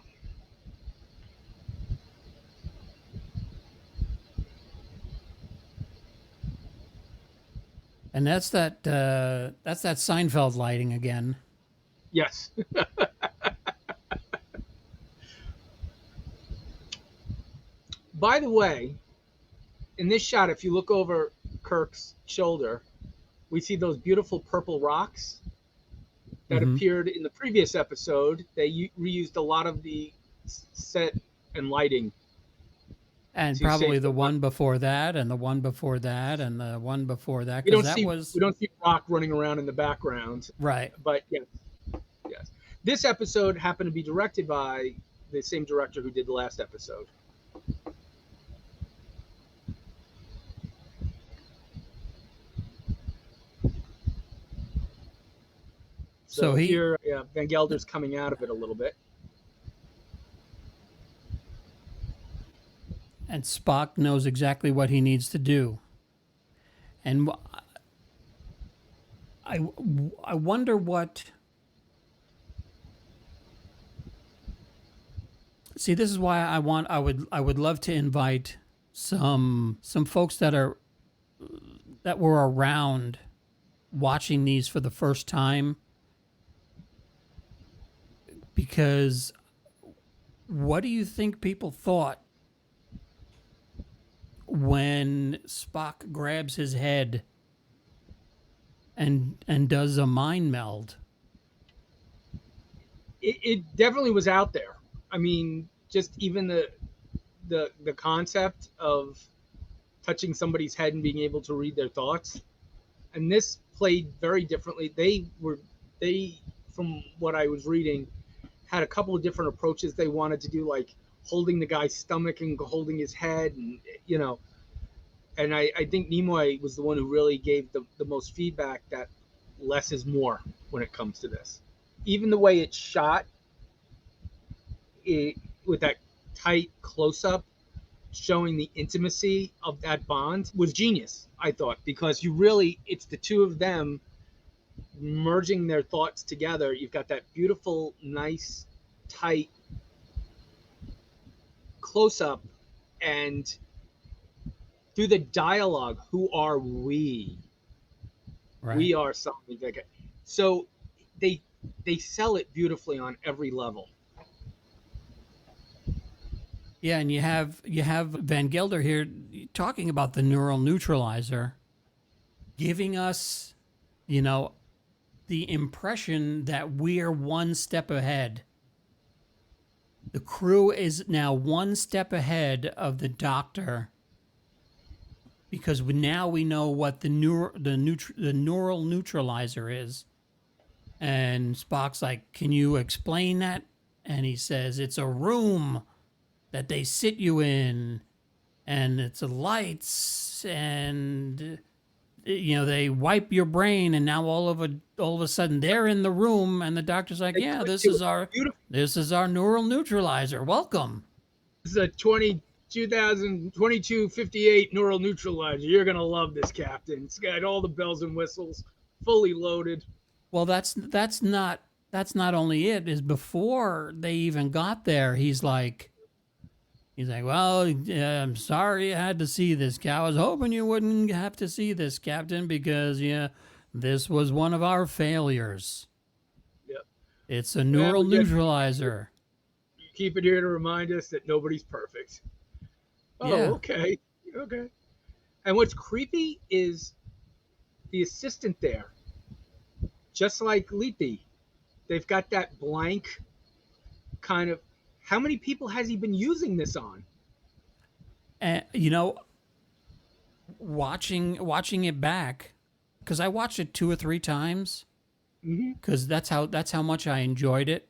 [SPEAKER 1] And that's that Seinfeld lighting again.
[SPEAKER 2] Yes. By the way, in this shot, if you look over Kirk's shoulder, we see those beautiful purple rocks that
[SPEAKER 1] Mm-hmm.
[SPEAKER 2] appeared in the previous episode. They reused a lot of the set and lighting
[SPEAKER 1] And
[SPEAKER 2] to
[SPEAKER 1] probably
[SPEAKER 2] save
[SPEAKER 1] the
[SPEAKER 2] the
[SPEAKER 1] one before that, and the one before that, and the one before that,
[SPEAKER 2] we
[SPEAKER 1] because
[SPEAKER 2] don't
[SPEAKER 1] that
[SPEAKER 2] see
[SPEAKER 1] was
[SPEAKER 2] we don't see Rock running around in the background.
[SPEAKER 1] right.
[SPEAKER 2] But yes, yes. This episode happened to be directed by the same director who did the last episode.
[SPEAKER 1] So
[SPEAKER 2] So
[SPEAKER 1] he
[SPEAKER 2] here, yeah, Van Gelder's coming out of it a little bit.
[SPEAKER 1] and Spock knows exactly what he needs to do. And I I wonder what. See, this is why I would love to invite some folks that were around watching these for the first time, because what do you think people thought when Spock grabs his head and does a mind meld?
[SPEAKER 2] It definitely was out there. I mean, just even the concept of touching somebody's head and being able to read their thoughts. And this played very differently. They from what I was reading had a couple of different approaches they wanted to do, like holding the guy's stomach and holding his head, and and I think Nimoy was the one who really gave the most feedback that less is more when it comes to this. Even the way it's shot, it, with that tight close up, showing the intimacy of that bond was genius, I thought, because it's the two of them merging their thoughts together. You've got that beautiful, nice, tight close up, and through the dialogue, who are we?
[SPEAKER 1] Right.
[SPEAKER 2] We are something bigger. So they they sell it beautifully on every level.
[SPEAKER 1] Yeah, and you have Van Gelder here talking about the neural neutralizer, giving us, you know, the impression that we're one step ahead. The crew is now one step ahead of the doctor, because now we know what the neural neutralizer is. And Spock's like, "Can you explain that?" and he says it's a room that they sit you in, and it's a lights, and they wipe your brain, and now all of a sudden they're in the room, and the doctor's like,
[SPEAKER 2] They
[SPEAKER 1] yeah,
[SPEAKER 2] twist
[SPEAKER 1] this
[SPEAKER 2] you.
[SPEAKER 1] is our
[SPEAKER 2] Beautiful.
[SPEAKER 1] this is our neural neutralizer. Welcome.
[SPEAKER 2] This is a 2058 neural neutralizer. You're gonna love this, Captain. It's got all the bells and whistles, fully loaded.
[SPEAKER 1] Well, that's not only it. Is before they even got there, he's like, well, I'm sorry you had to see this. I was hoping you wouldn't have to see this, Captain, because this was one of our failures.
[SPEAKER 2] Yep.
[SPEAKER 1] It's a
[SPEAKER 2] Well,
[SPEAKER 1] neural
[SPEAKER 2] we get
[SPEAKER 1] neutralizer.
[SPEAKER 2] keep it here to remind us that nobody's perfect. Oh,
[SPEAKER 1] Yeah.
[SPEAKER 2] okay. Okay. And what's creepy is the assistant there, just like Leapy. They've got that blank kind of. How many people has he been using this on?
[SPEAKER 1] And watching it back, because I watched it 2 or 3 times,
[SPEAKER 2] Mm-hmm.
[SPEAKER 1] because that's how much I enjoyed it,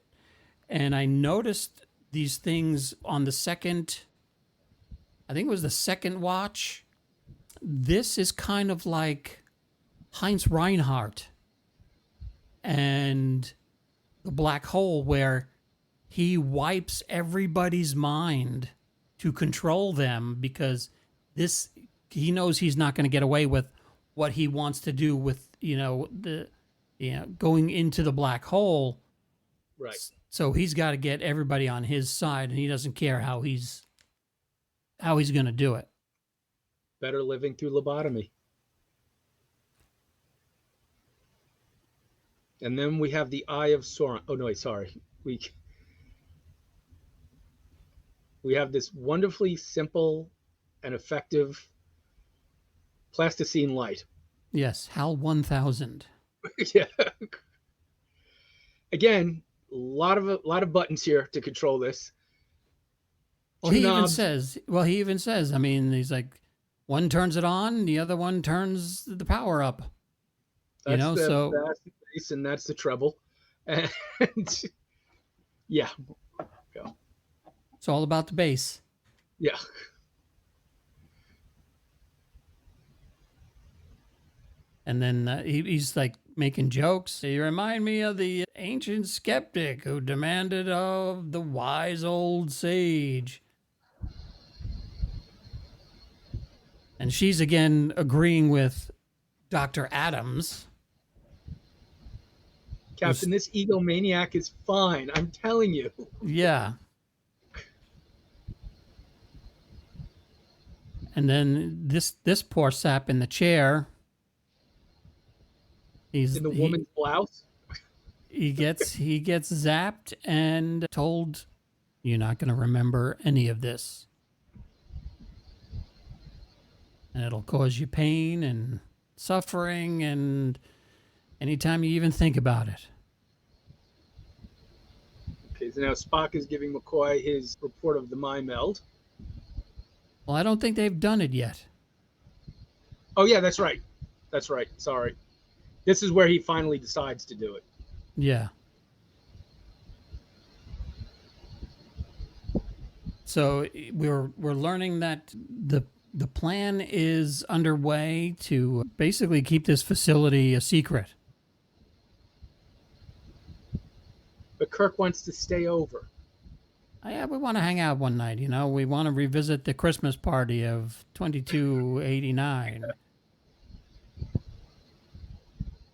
[SPEAKER 1] and I noticed these things on the second. I think it was the second watch. This is kind of like Heinz Reinhardt and the black hole, where he wipes everybody's mind to control them, because this he knows he's not going to get away with what he wants to do with going into the black hole.
[SPEAKER 2] Right.
[SPEAKER 1] So he's got to get everybody on his side, and he doesn't care how he's going to do it.
[SPEAKER 2] Better living through lobotomy. And then we have the Eye of Sauron. Oh no, sorry. We have this wonderfully simple and effective plasticine light.
[SPEAKER 1] Yes, HAL 1000.
[SPEAKER 2] Yeah. Again, a lot of buttons here to control this.
[SPEAKER 1] Well,
[SPEAKER 2] Two
[SPEAKER 1] he even
[SPEAKER 2] knobs.
[SPEAKER 1] says. Well, he even says. I mean, he's like, one turns it on, the other one turns the power up.
[SPEAKER 2] That's
[SPEAKER 1] So
[SPEAKER 2] the bass and that's the treble. And yeah, go.
[SPEAKER 1] it's all about the bass.
[SPEAKER 2] Yeah.
[SPEAKER 1] And then he's like making jokes. You remind me of the ancient skeptic who demanded of the wise old sage. And she's again agreeing with Dr. Adams.
[SPEAKER 2] Captain, this egomaniac is fine. I'm telling you.
[SPEAKER 1] Yeah. And then this poor sap in the chair.
[SPEAKER 2] In the woman's blouse.
[SPEAKER 1] He gets zapped and told, you're not going to remember any of this, and it'll cause you pain and suffering, and anytime you even think about it.
[SPEAKER 2] Okay, so now Spock is giving McCoy his report of the mind meld.
[SPEAKER 1] Well, I don't think they've done it yet.
[SPEAKER 2] Oh yeah, that's right. That's right. Sorry. This is where he finally decides to do it.
[SPEAKER 1] Yeah. So we're learning that the plan is underway to basically keep this facility a secret.
[SPEAKER 2] But Kirk wants to stay over.
[SPEAKER 1] Yeah, we want to hang out one night. We want to revisit the Christmas party of 2289.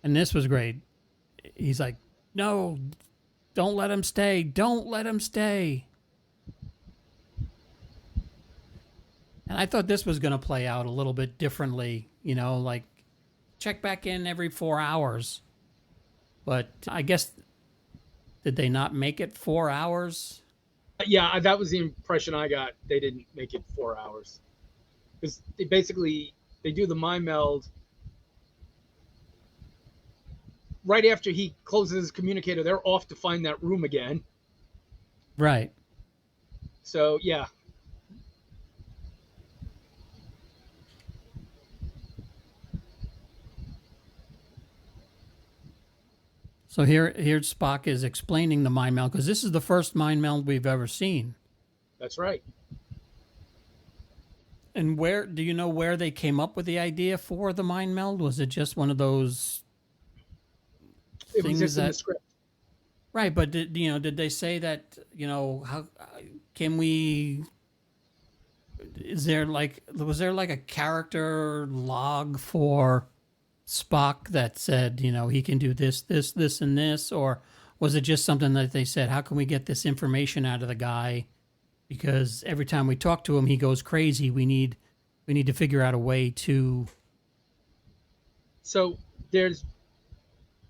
[SPEAKER 1] And this was great. He's like, no, don't let him stay. Don't let him stay. And I thought this was going to play out a little bit differently, like check back in every 4 hours. But I guess, did they not make it 4 hours?
[SPEAKER 2] Yeah, that was the impression I got. They didn't make it 4 hours. Because they do the mind meld right after he closes his communicator. They're off to find that room again.
[SPEAKER 1] Right.
[SPEAKER 2] So, yeah.
[SPEAKER 1] So here Spock is explaining the mind meld because this is the first mind meld we've ever seen.
[SPEAKER 2] That's right.
[SPEAKER 1] And where do you know where they came up with the idea for the mind meld? Was it just one of those
[SPEAKER 2] It was
[SPEAKER 1] things
[SPEAKER 2] just in the
[SPEAKER 1] that
[SPEAKER 2] script.
[SPEAKER 1] right? But did they say that how can we? Is there like was there like a character log for Spock that said he can do this, this, this, and this, or was it just something that they said, how can we get this information out of the guy? Because every time we talk to him, he goes crazy. We need to figure out a way to.
[SPEAKER 2] So there's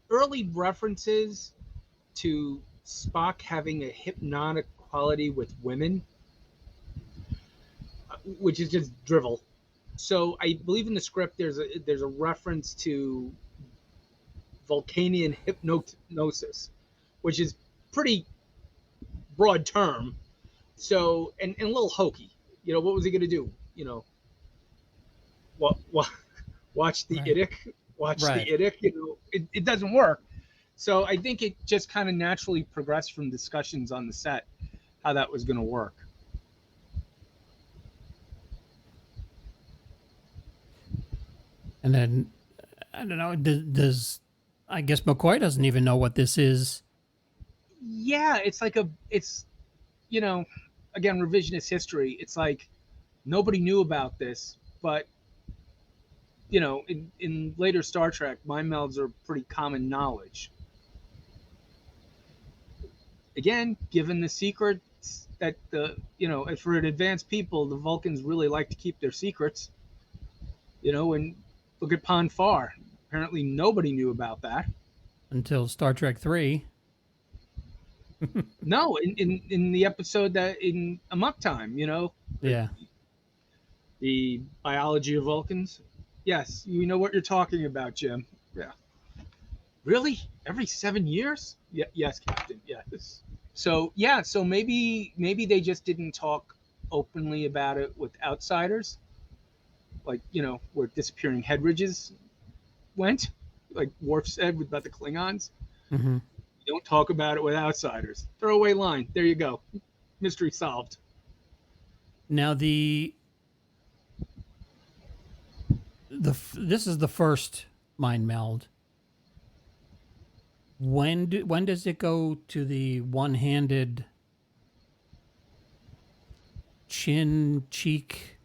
[SPEAKER 2] early references to Spock having a hypnotic quality with women, which is just drivel. So I believe in the script there's a reference to Vulcanian hypnosis, which is pretty broad term. So and a little hokey. What was he going to do? What watch the
[SPEAKER 1] Right.
[SPEAKER 2] Idic, watch the
[SPEAKER 1] Right.
[SPEAKER 2] Idic. It doesn't work. So I think it just kind of naturally progressed from discussions on the set how that was going to work.
[SPEAKER 1] And then I don't know. Does I guess McCoy doesn't even know what this is.
[SPEAKER 2] Yeah, it's you know, again, revisionist history. It's like nobody knew about this, but in later Star Trek, mind melds are pretty common knowledge. Again, given the secrets that for an advanced people, the Vulcans really like to keep their secrets. And look at Pon farr. Apparently, nobody knew about that.
[SPEAKER 1] Until Star Trek 3.
[SPEAKER 2] No, in the episode that in Amok Time,
[SPEAKER 1] Yeah.
[SPEAKER 2] the biology of Vulcans. Yes, you know what you're talking about, Jim. Yeah. Really? Every 7 years? Yeah. Yes, Captain. Yes. So yeah. So maybe they just didn't talk openly about it with outsiders, like where disappearing head ridges went, like Worf said about the Klingons.
[SPEAKER 1] Hmm.
[SPEAKER 2] Don't talk about it with outsiders. Throwaway line. There you go. Mystery solved.
[SPEAKER 1] Now this is the first mind meld. When does it go to the one-handed chin cheek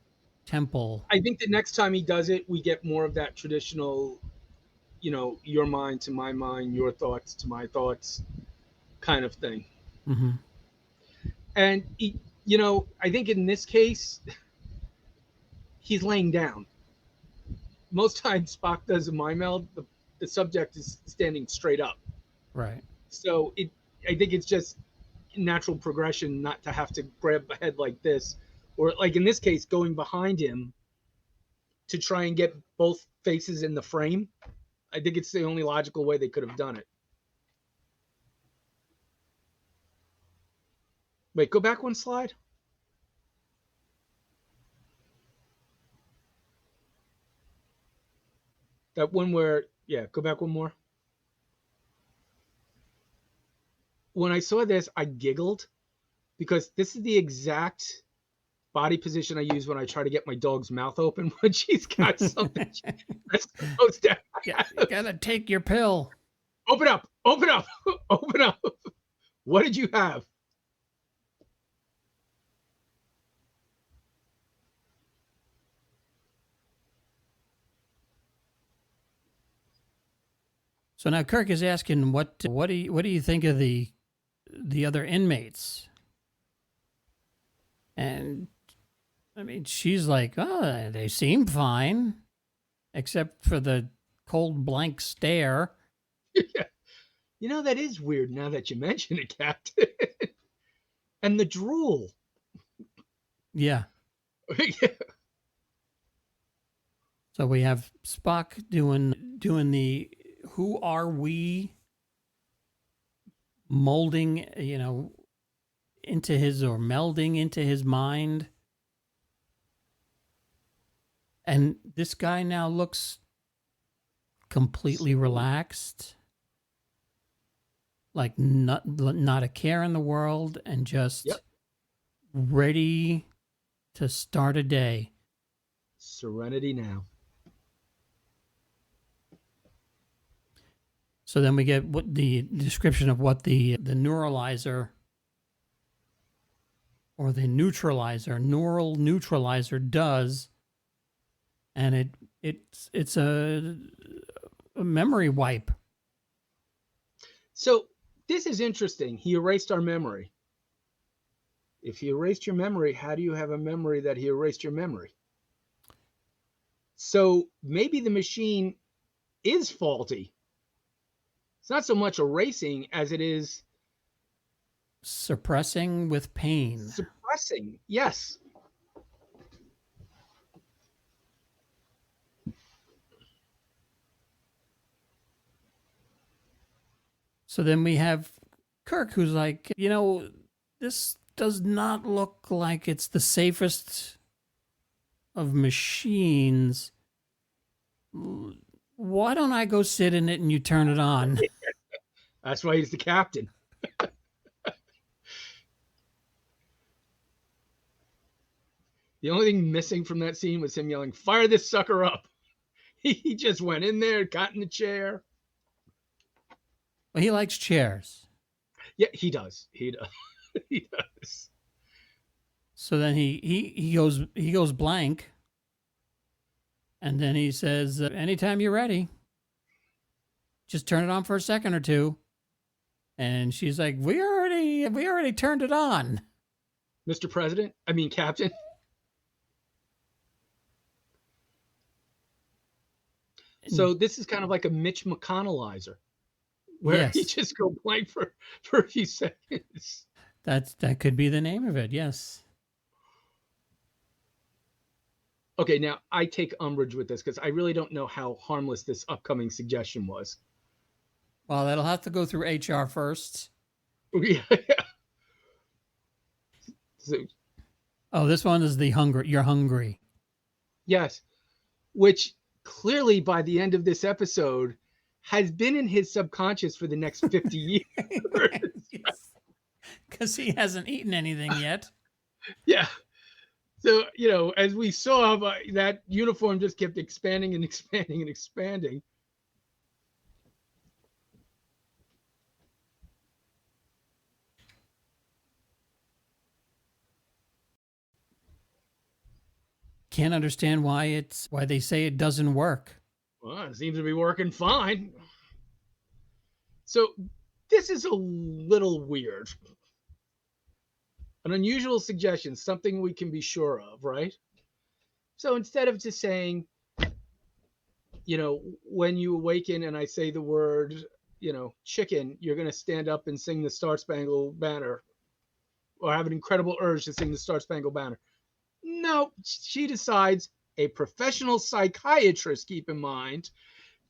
[SPEAKER 1] temple?
[SPEAKER 2] I think the next time he does it, we get more of that traditional, your mind to my mind, your thoughts to my thoughts kind of thing.
[SPEAKER 1] Hmm.
[SPEAKER 2] And I think in this case, he's laying down. Most times Spock does a mind meld, the subject is standing straight up.
[SPEAKER 1] Right.
[SPEAKER 2] So I think it's just natural progression not to have to grab a head like this, or like in this case, going behind him to try and get both faces in the frame. I think it's the only logical way they could have done it. Wait, go back one slide. That one where, yeah, go back one more. When I saw this, I giggled because this is the exact body position I use when I try to get my dog's mouth open when she's got something that's supposed to
[SPEAKER 1] Yeah, you
[SPEAKER 2] have.
[SPEAKER 1] gotta take your pill.
[SPEAKER 2] Open up, open up, open up. What did you have?
[SPEAKER 1] So now Kirk is asking, what do you think of the other inmates? And I mean, she's like, oh, they seem fine, except for the cold blank stare.
[SPEAKER 2] That is weird now that you mention it, Captain. And the drool.
[SPEAKER 1] Yeah.
[SPEAKER 2] Yeah.
[SPEAKER 1] So we have Spock doing the who are we molding, into his or melding into his mind. And this guy now looks completely relaxed. like not a care in the world, and
[SPEAKER 2] Yep.
[SPEAKER 1] just ready to start a day.
[SPEAKER 2] Serenity now.
[SPEAKER 1] So then we get what the description of what the neuralizer or the neural neutralizer does, and it's a memory wipe.
[SPEAKER 2] So this is interesting. He erased our memory. If he erased your memory, how do you have a memory that he erased your memory? So maybe the machine is faulty. It's not so much erasing as it is
[SPEAKER 1] Suppressing with pain.
[SPEAKER 2] suppressing. Yes.
[SPEAKER 1] So then we have Kirk, who's like, this does not look like it's the safest of machines. Why don't I go sit in it and you turn it on?
[SPEAKER 2] That's why he's the captain. The only thing missing from that scene was him yelling, "Fire this sucker up." He just went in there, got in the chair.
[SPEAKER 1] Well, he likes chairs.
[SPEAKER 2] Yeah, he does. He does. He does.
[SPEAKER 1] So then he goes blank, and then he says, "Anytime you're ready, just turn it on for a second or two." And she's like, "We already turned it on."
[SPEAKER 2] Mr. President, I mean Captain. So this is kind of like a Mitch McConnellizer, where he
[SPEAKER 1] Yes,
[SPEAKER 2] just go blank for a few seconds.
[SPEAKER 1] that could be the name of it. Yes.
[SPEAKER 2] Okay, now I take umbrage with this because I really don't know how harmless this upcoming suggestion was.
[SPEAKER 1] Well, that'll have to go through HR first.
[SPEAKER 2] Yeah. So,
[SPEAKER 1] Oh, this one is the hungry. You're hungry.
[SPEAKER 2] yes, which clearly by the end of this episode has been in his subconscious for the next 50 years.
[SPEAKER 1] Because he hasn't eaten anything yet.
[SPEAKER 2] Yeah. So, as we saw, that uniform just kept expanding and expanding and expanding.
[SPEAKER 1] Can't understand why they say it doesn't work.
[SPEAKER 2] Well, it seems to be working fine. So, this is a little weird. An unusual suggestion, something we can be sure of, right? So instead of just saying, when you awaken and I say the word, chicken, you're going to stand up and sing the Star Spangled Banner or have an incredible urge to sing the Star Spangled Banner. No, she decides, a professional psychiatrist, keep in mind,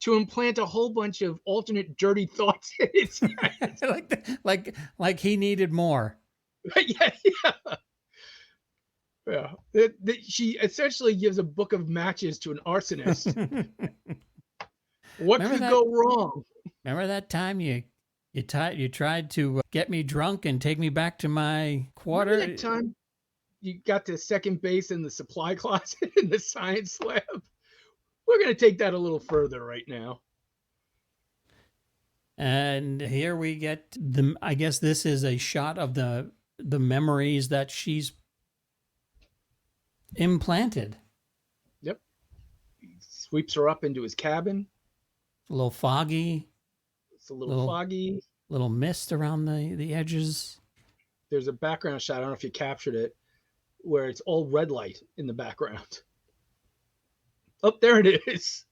[SPEAKER 2] to implant a whole bunch of alternate dirty thoughts in his head.
[SPEAKER 1] like he needed more.
[SPEAKER 2] Yeah, yeah. Yeah. She essentially gives a book of matches to an arsonist. What could go wrong?
[SPEAKER 1] Remember that time you tried to get me drunk and take me back to my quarter?
[SPEAKER 2] Remember that time you got to second base in the supply closet in the science lab? We're going to take that a little further right now.
[SPEAKER 1] And here we get I guess this is a shot of the memories that she's implanted.
[SPEAKER 2] Yep. He sweeps her up into his cabin.
[SPEAKER 1] A little foggy.
[SPEAKER 2] It's a little foggy.
[SPEAKER 1] Little mist around the edges.
[SPEAKER 2] There's a background shot, I don't know if you captured it, where it's all red light in the background. Oh, there it is.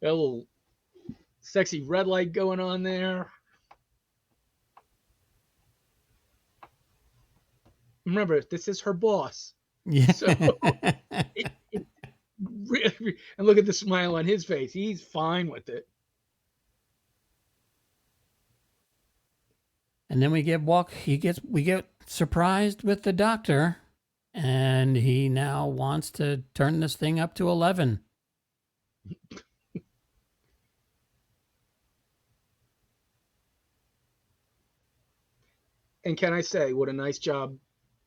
[SPEAKER 2] A little sexy red light going on there. Remember, this is her boss.
[SPEAKER 1] Yeah.
[SPEAKER 2] So, really, and look at the smile on his face. He's fine with it.
[SPEAKER 1] And then we get surprised with the doctor, and he now wants to turn this thing up to 11.
[SPEAKER 2] And can I say what a nice job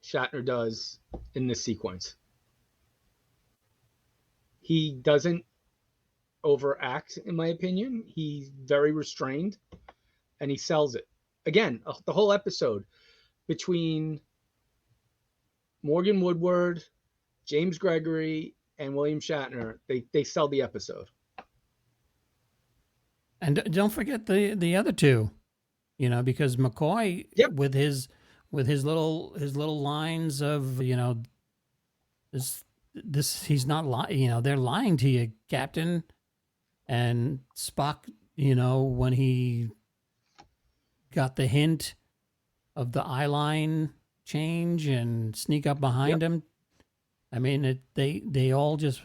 [SPEAKER 2] Shatner does in this sequence? He doesn't overact, in my opinion. He's very restrained and he sells it. Again, the whole episode between Morgan Woodward, James Gregory, and William Shatner, they sell the episode.
[SPEAKER 1] And don't forget the other two, because McCoy
[SPEAKER 2] Yep.
[SPEAKER 1] with his little lines of, this he's not lying, they're lying to you, Captain. And Spock, when he got the hint of the eye line change and sneak up behind him. I mean, they all just.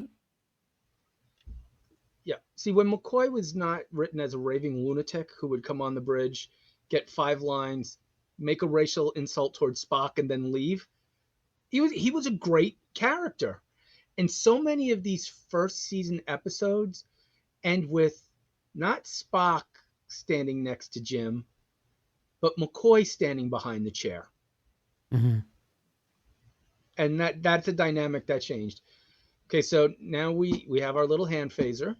[SPEAKER 2] Yeah. See, when McCoy was not written as a raving lunatic who would come on the bridge, get 5 lines, make a racial insult towards Spock, and then leave, he was a great character. And so many of these first season episodes end with not Spock standing next to Jim, but McCoy standing behind the chair.
[SPEAKER 1] Mm-hmm.
[SPEAKER 2] And that's a dynamic that changed. Okay, so now we have our little hand phaser.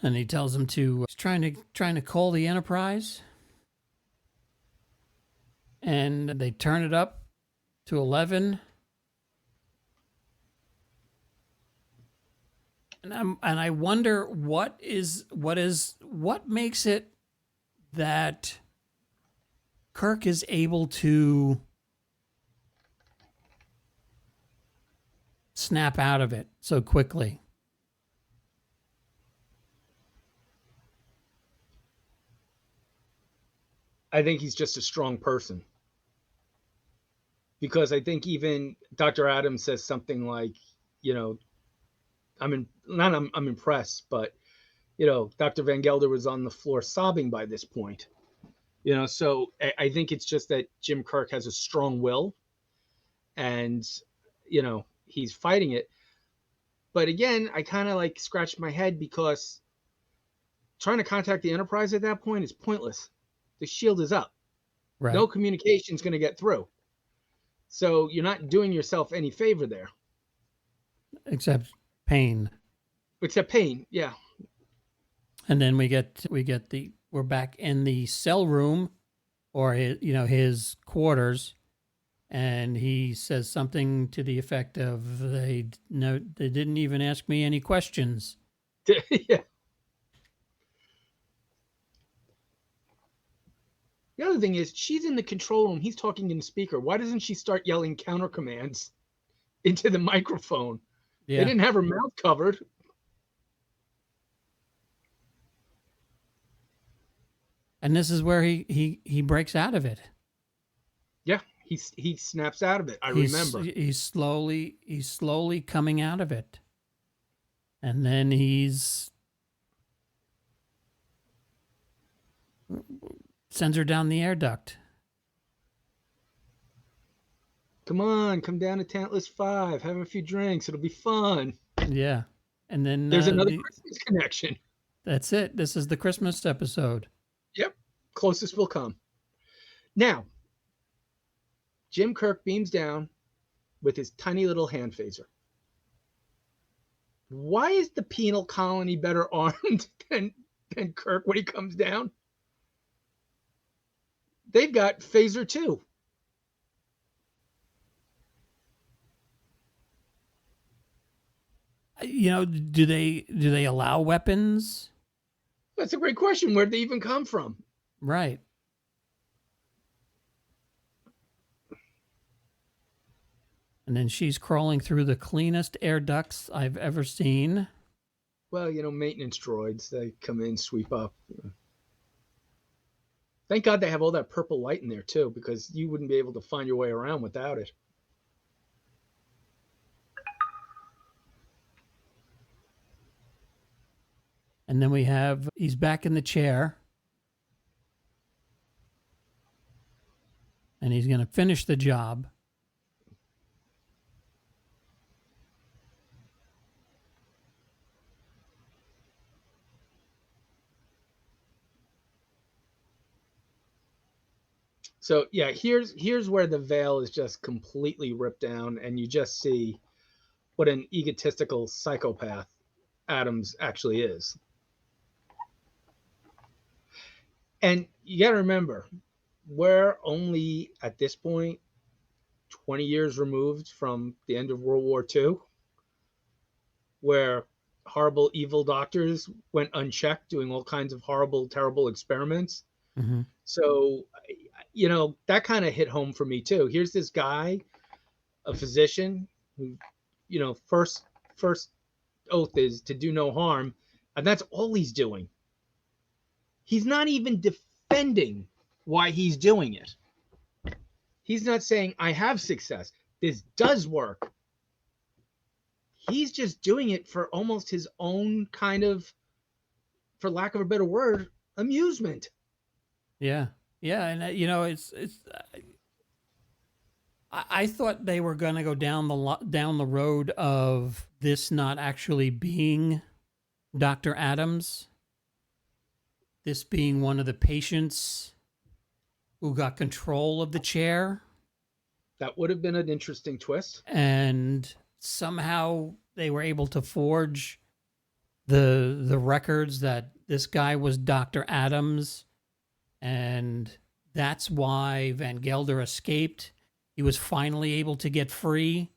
[SPEAKER 1] And he tells him he's trying to call the Enterprise. And they turn it up to 11. And I wonder what makes it that Kirk is able to snap out of it so quickly.
[SPEAKER 2] I think he's just a strong person. Because I think even Dr. Adams says something like, I'm impressed, but Dr. Van Gelder was on the floor sobbing by this point. So I think it's just that Jim Kirk has a strong will and, he's fighting it. But again, I kind of like scratched my head because trying to contact the Enterprise at that point is pointless. The shield is up.
[SPEAKER 1] Right.
[SPEAKER 2] No communication is going to get through. So you're not doing yourself any favor there.
[SPEAKER 1] Except pain.
[SPEAKER 2] Except pain, yeah.
[SPEAKER 1] And then we're back in the cell room, or his quarters, and he says something to the effect of, they didn't even ask me any questions.
[SPEAKER 2] Yeah. The other thing is, she's in the control room. He's talking in the speaker. Why doesn't she start yelling counter commands into the microphone? Yeah. They didn't have her mouth covered.
[SPEAKER 1] And this is where he breaks out of it.
[SPEAKER 2] Yeah, he snaps out of it. I remember.
[SPEAKER 1] He's slowly coming out of it. And then he's sends her down the air duct.
[SPEAKER 2] Come on, come down to Tantalus 5. Have a few drinks. It'll be fun.
[SPEAKER 1] Yeah. And then
[SPEAKER 2] there's another Christmas connection.
[SPEAKER 1] That's it. This is the Christmas episode.
[SPEAKER 2] Yep. Closest will come. Now, Jim Kirk beams down with his tiny little hand phaser. Why is the penal colony better armed than Kirk when he comes down? They've got phaser too.
[SPEAKER 1] Do they allow weapons?
[SPEAKER 2] That's a great question. Where'd they even come from?
[SPEAKER 1] Right. And then she's crawling through the cleanest air ducts I've ever seen.
[SPEAKER 2] Well, maintenance droids, they come in, sweep up. Thank God they have all that purple light in there too, because you wouldn't be able to find your way around without it.
[SPEAKER 1] And then he's back in the chair. And he's going to finish the job.
[SPEAKER 2] So yeah, here's where the veil is just completely ripped down, and you just see what an egotistical psychopath Adams actually is. And you got to remember, we're only at this point 20 years removed from the end of World War II, where horrible, evil doctors went unchecked doing all kinds of horrible, terrible experiments.
[SPEAKER 1] Hmm.
[SPEAKER 2] So, that kind of hit home for me too. Here's this guy, a physician who, first oath is to do no harm, and that's all he's doing. He's not even defending why he's doing it. He's not saying, I have success. This does work. He's just doing it for almost his own kind of, for lack of a better word, amusement.
[SPEAKER 1] Yeah, yeah, and it's. I thought they were going to go down the road of this not actually being Dr. Adams, this being one of the patients who got control of the chair,
[SPEAKER 2] That would have been an interesting twist.
[SPEAKER 1] and somehow they were able to forge the records that this guy was Dr. Adams, and that's why Van Gelder escaped. He was finally able to get free,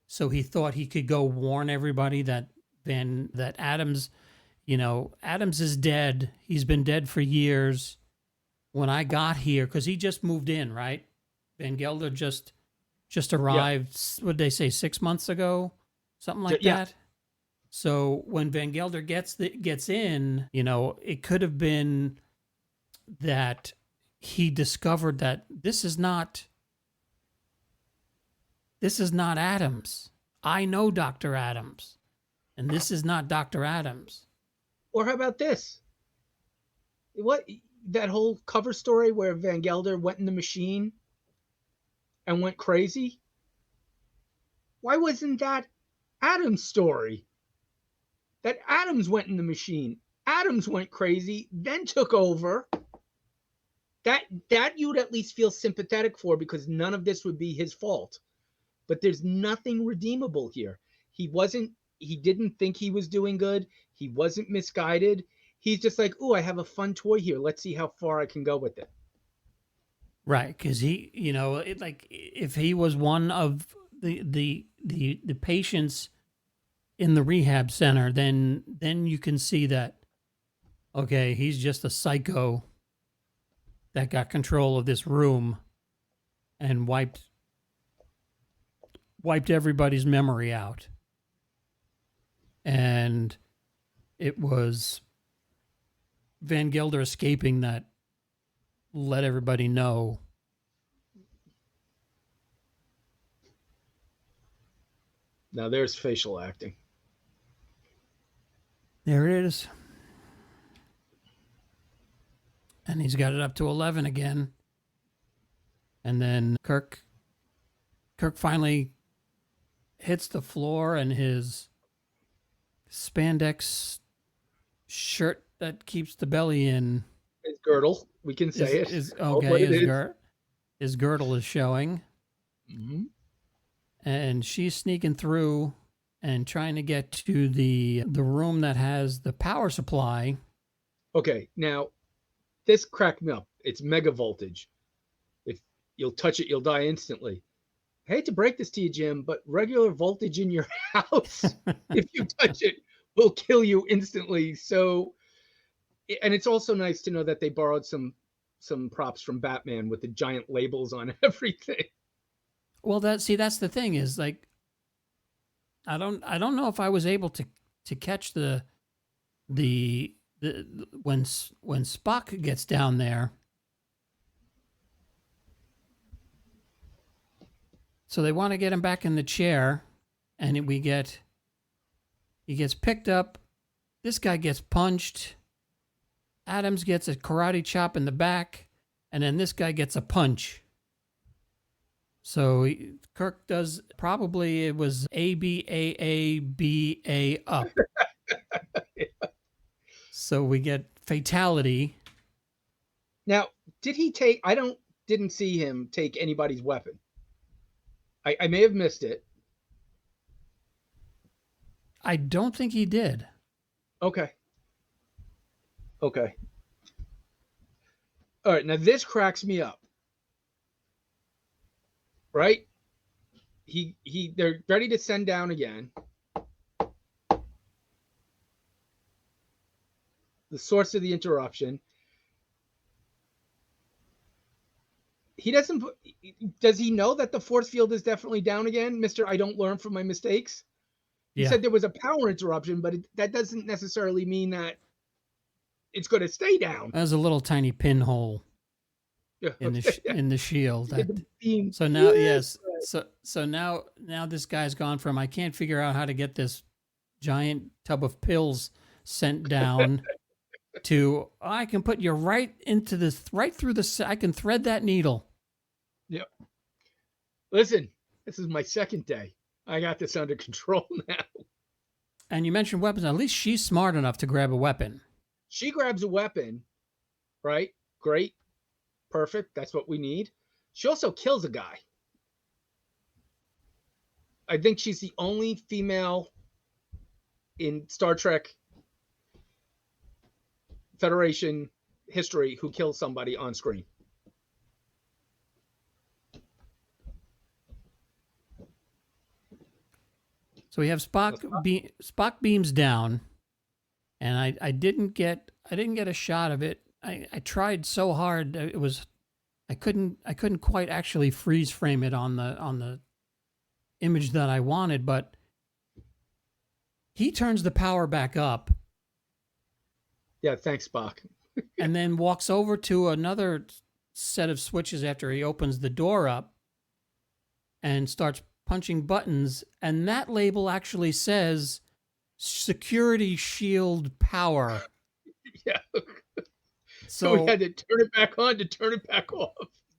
[SPEAKER 1] so he thought he could go warn everybody that Adams, Adams is dead. He's been dead for years. When I got here, because he just moved in, right? Van Gelder just
[SPEAKER 2] Yeah.
[SPEAKER 1] arrived. What did they say? 6 months ago, something like
[SPEAKER 2] Yeah.
[SPEAKER 1] that. So when Van Gelder gets in, it could have been that he discovered that this is not Adams. I know Dr. Adams, and this is not Dr. Adams.
[SPEAKER 2] Or how about this? What that whole cover story where Van Gelder went in the machine and went crazy? Why wasn't that Adams' story? That Adams went in the machine. Adams went crazy, then took over. That you'd at least feel sympathetic for, because none of this would be his fault. But there's nothing redeemable here. He didn't think he was doing good. He wasn't misguided. He's just like, "Ooh, I have a fun toy here. Let's see how far I can go with it."
[SPEAKER 1] Right, because like if he was one of the patients in the rehab center, then you can see that, okay, he's just a psycho that got control of this room and wiped everybody's memory out. And it was Van Gelder escaping that let everybody know.
[SPEAKER 2] Now there's facial acting.
[SPEAKER 1] There it is. And he's got it up to 11 again. And then Kirk finally hits the floor, and his spandex shirt that keeps the belly in
[SPEAKER 2] His girdle, we can say it.
[SPEAKER 1] is
[SPEAKER 2] Call it
[SPEAKER 1] okay.
[SPEAKER 2] what it is.
[SPEAKER 1] His girdle is showing,
[SPEAKER 2] Mm-hmm.
[SPEAKER 1] and she's sneaking through and trying to get to the room that has the power supply.
[SPEAKER 2] Okay, now this cracked me up. It's mega voltage. If you'll touch it, you'll die instantly. I hate to break this to you, Jim, but regular voltage in your house, if you touch it, will kill you instantly. So, and it's also nice to know that they borrowed some props from Batman with the giant labels on everything.
[SPEAKER 1] Well, that's the thing is, like, I don't know if I was able to catch the when Spock gets down there. So they want to get him back in the chair, and he gets picked up. This guy gets punched. Adams gets a karate chop in the back, and then this guy gets a punch. So Kirk does, probably it was ABAABA up. So we get fatality.
[SPEAKER 2] Now, did he take? I don't. didn't see him take anybody's weapon. I may have missed it.
[SPEAKER 1] I don't think he did.
[SPEAKER 2] Okay. Okay. All right. Now this cracks me up. Right? They're ready to send down again. The source of the interruption. He doesn't. Does he know that the force field is definitely down again, Mister? I don't learn from my mistakes. He
[SPEAKER 1] Yeah.
[SPEAKER 2] said there was a power interruption, but that doesn't necessarily mean that it's going to stay down.
[SPEAKER 1] There's a little tiny pinhole
[SPEAKER 2] Yeah.
[SPEAKER 1] in the shield. That,
[SPEAKER 2] The beam.
[SPEAKER 1] so now, yes. So now this guy's gone from I can't figure out how to get this giant tub of pills sent down to I can put you right into this, right through the. I can thread that needle.
[SPEAKER 2] Yep. Listen, this is my second day. I got this under control now.
[SPEAKER 1] And you mentioned weapons. At least she's smart enough to grab a weapon.
[SPEAKER 2] She grabs a weapon, right? Great. Perfect. That's what we need. She also kills a guy. I think she's the only female in Star Trek Federation history who kills somebody on screen.
[SPEAKER 1] So we have Spock. Spock beams down, and I didn't get a shot of it. I tried so hard. I couldn't quite actually freeze frame it on the image that I wanted, but he turns the power back up.
[SPEAKER 2] Yeah, thanks, Spock.
[SPEAKER 1] And then walks over to another set of switches after he opens the door up and starts punching buttons, and that label actually says security shield power.
[SPEAKER 2] Yeah.
[SPEAKER 1] So
[SPEAKER 2] we had to turn it back on to turn it back off.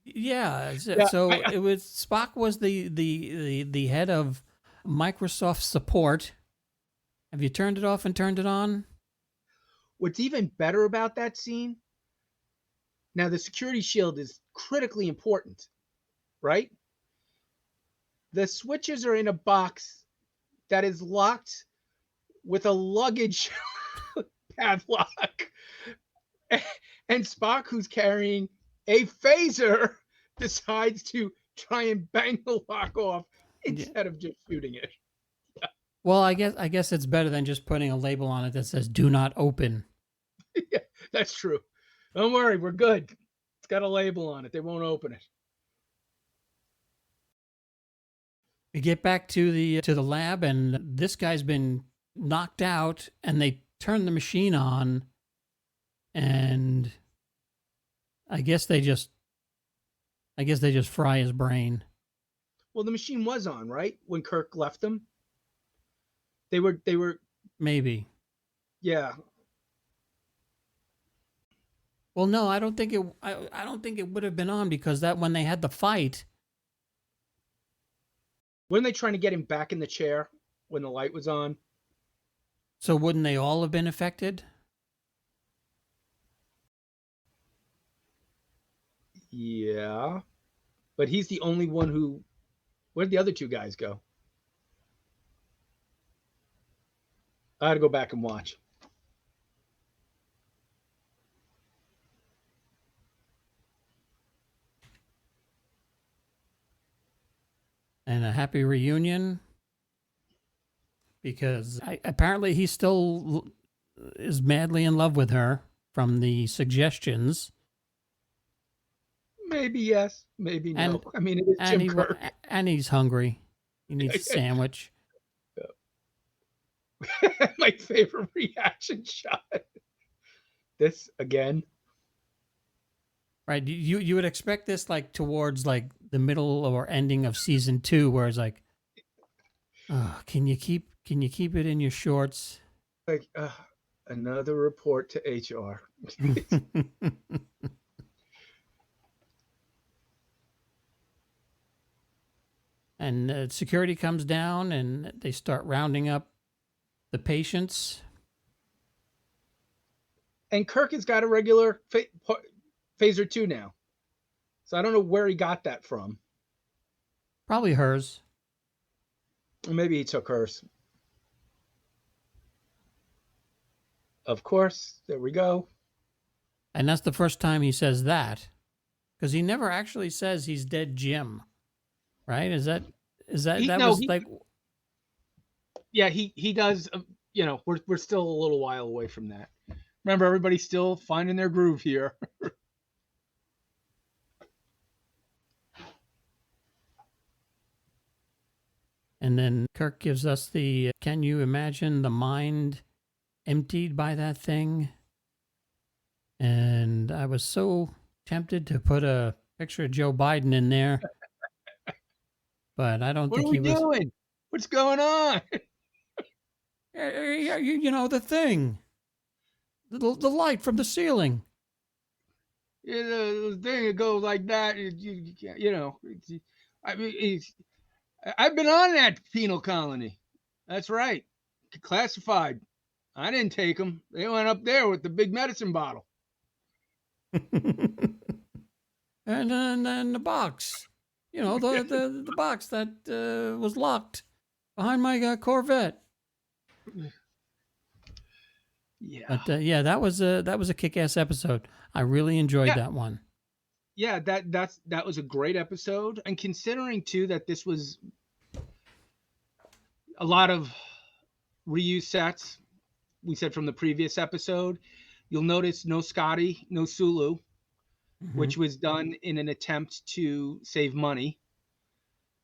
[SPEAKER 1] Yeah. So it was Spock was the head of Microsoft support. Have you turned it off and turned it on?
[SPEAKER 2] What's even better about that scene, now the security shield is critically important, right? The switches are in a box that is locked with a luggage padlock. And Spock, who's carrying a phaser, decides to try and bang the lock off instead of just shooting it. Yeah.
[SPEAKER 1] Well, I guess it's better than just putting a label on it that says "Do not open."
[SPEAKER 2] Yeah, that's true. Don't worry, we're good. It's got a label on it. They won't open it.
[SPEAKER 1] We get back to the lab, and this guy's been knocked out, and they turn the machine on, and I guess they just fry his brain.
[SPEAKER 2] Well, the machine was on, right? When Kirk left them. They were
[SPEAKER 1] Maybe.
[SPEAKER 2] Yeah.
[SPEAKER 1] Well, no, I don't think it would have been on, because that when they had the fight.
[SPEAKER 2] Weren't they trying to get him back in the chair when the light was on?
[SPEAKER 1] So wouldn't they all have been affected?
[SPEAKER 2] Yeah. But he's the only one who... Where'd the other two guys go? I had to go back and watch.
[SPEAKER 1] And a happy reunion, because apparently he still is madly in love with her from the suggestions.
[SPEAKER 2] Maybe yes, maybe no. I mean, it is Jim Kirk.
[SPEAKER 1] And he's hungry. He needs a sandwich.
[SPEAKER 2] My favorite reaction shot. This again.
[SPEAKER 1] Right, you would expect this like towards like the middle or ending of season 2, where it's like, oh, can you keep it in your shorts?
[SPEAKER 2] Like another report to HR.
[SPEAKER 1] And security comes down, and they start rounding up the patients.
[SPEAKER 2] And Kirk has got a regular phaser 2 now. So I don't know where he got that from.
[SPEAKER 1] Probably hers.
[SPEAKER 2] Or maybe he took hers. Of course. There we go.
[SPEAKER 1] And that's the first time he says that. Because he never actually says he's dead Jim. Right?
[SPEAKER 2] He
[SPEAKER 1] That
[SPEAKER 2] no
[SPEAKER 1] was
[SPEAKER 2] he
[SPEAKER 1] like,
[SPEAKER 2] yeah he does. We're still a little while away from that. Remember, everybody's still finding their groove here.
[SPEAKER 1] and then Kirk gives us the, can you imagine the mind emptied by that thing? And I was so tempted to put a picture of Joe Biden in there, but I don't
[SPEAKER 2] What
[SPEAKER 1] think
[SPEAKER 2] are we
[SPEAKER 1] he was.
[SPEAKER 2] doing? What's going on?
[SPEAKER 1] Yeah, you know, the thing, the light from the ceiling.
[SPEAKER 2] The thing that goes like that. I mean, I've been on that penal colony. That's right, classified. I didn't take them. They went up there with the big medicine bottle.
[SPEAKER 1] And then the box, you know, the box that was locked behind my Corvette.
[SPEAKER 2] Yeah.
[SPEAKER 1] But yeah, that was a kick-ass episode. I really enjoyed
[SPEAKER 2] Yeah.
[SPEAKER 1] that one.
[SPEAKER 2] Yeah, that was a great episode. And considering too that this was a lot of reuse sets, we said from the previous episode, you'll notice no Scotty, no Sulu, which was done in an attempt to save money.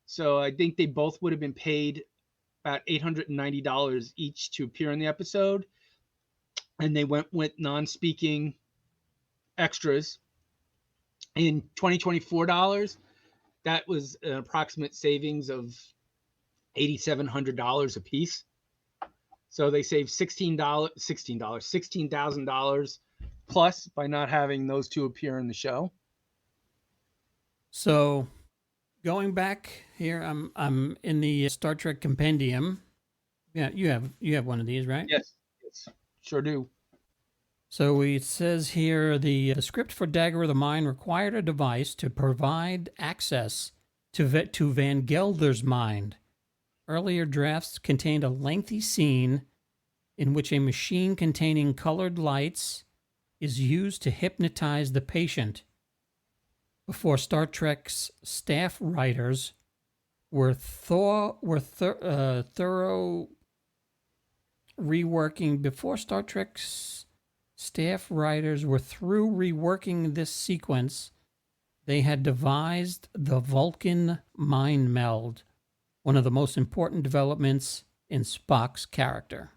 [SPEAKER 2] So I think they both would have been paid about $890 each to appear in the episode, and they went with non-speaking extras. In 2024 dollars, that was an approximate savings of $8,700 a piece. So they saved $16,000 plus by not having those two appear in the show.
[SPEAKER 1] So going back here, I'm in the Star Trek Compendium. Yeah, you have one of these, right?
[SPEAKER 2] Yes, sure do.
[SPEAKER 1] So it says here the script for Dagger of the Mind required a device to provide access to Van Gelder's mind. Earlier drafts contained a lengthy scene in which a machine containing colored lights is used to hypnotize the patient. Before Star Trek's staff writers were thorough reworking. Before Star Trek's staff writers were through reworking this sequence, they had devised the Vulcan mind meld, one of the most important developments in Spock's character.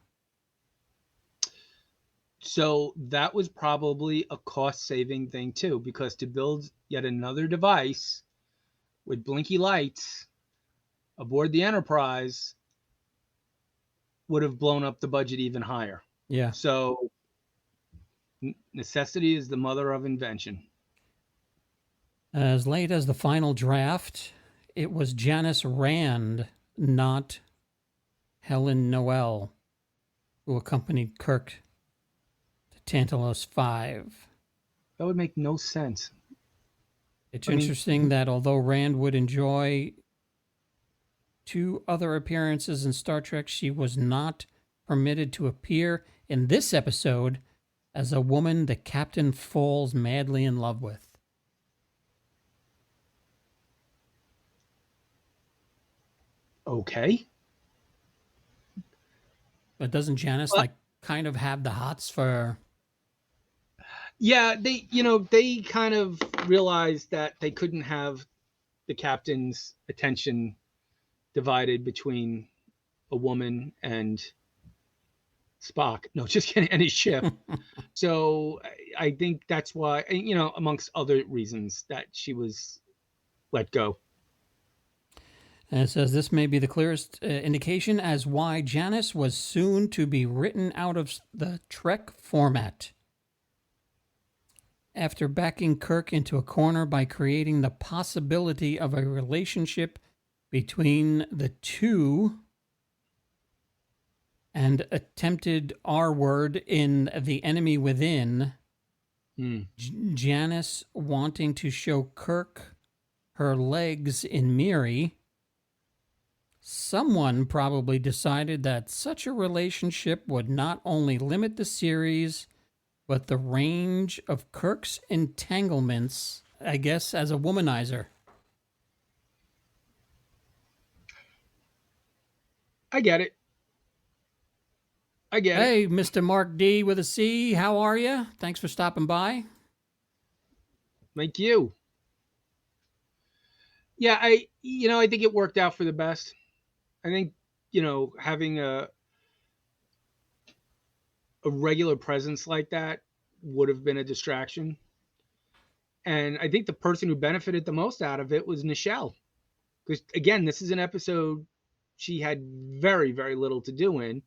[SPEAKER 2] So that was probably a cost-saving thing too, because to build yet another device with blinky lights aboard the Enterprise would have blown up the budget even higher.
[SPEAKER 1] Yeah.
[SPEAKER 2] So necessity is the mother of invention.
[SPEAKER 1] As late as the final draft, it was Janice Rand, not Helen Noel, who accompanied Kirk to Tantalus 5.
[SPEAKER 2] That would make no sense.
[SPEAKER 1] It's interesting that although Rand would enjoy 2 other appearances in Star Trek, she was not permitted to appear in this episode as a woman the captain falls madly in love with.
[SPEAKER 2] Okay.
[SPEAKER 1] But doesn't Janice kind of have the hots for?
[SPEAKER 2] Yeah, they kind of realized that they couldn't have the captain's attention divided between a woman and Spock. No, just kidding, and his ship. So I think that's why, amongst other reasons, that she was let go.
[SPEAKER 1] And it says this may be the clearest indication as why Janice was soon to be written out of the Trek format. After backing Kirk into a corner by creating the possibility of a relationship between the two and attempted R word in The Enemy Within,
[SPEAKER 2] Mm.
[SPEAKER 1] Janice wanting to show Kirk her legs in Miri. Someone probably decided that such a relationship would not only limit the series, but the range of Kirk's entanglements, I guess, as a womanizer.
[SPEAKER 2] I get it. I get it.
[SPEAKER 1] Hey, Mr. Mark D with a C, how are you? Thanks for stopping by.
[SPEAKER 2] Thank you. Yeah, I think it worked out for the best. I think, having a regular presence like that would have been a distraction. And I think the person who benefited the most out of it was Nichelle. Because again, this is an episode she had very, very little to do in.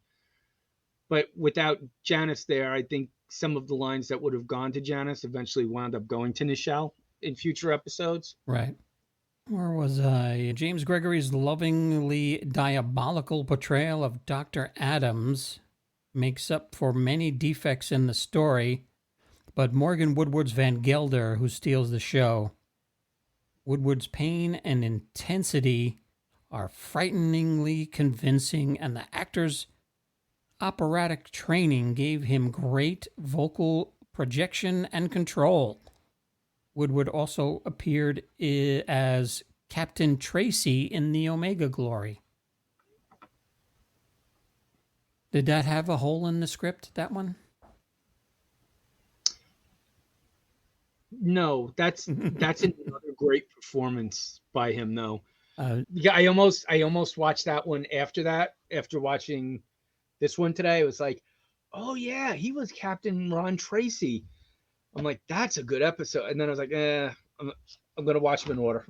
[SPEAKER 2] But without Janice there, I think some of the lines that would have gone to Janice eventually wound up going to Nichelle in future episodes.
[SPEAKER 1] Right. Where was I? James Gregory's lovingly diabolical portrayal of Dr. Adams makes up for many defects in the story, but Morgan Woodward's Van Gelder who steals the show. Woodward's pain and intensity are frighteningly convincing, and the actor's operatic training gave him great vocal projection and control. Woodward also appeared as Captain Tracy in the Omega Glory. Did that have a hole in the script, that one?
[SPEAKER 2] No, that's another great performance by him, though.
[SPEAKER 1] uh,
[SPEAKER 2] Yeah, I almost watched that one after that. After watching this one today, it was like, oh yeah, he was Captain Ron Tracy. I'm like, that's a good episode. And then I was like, I'm gonna watch them in order.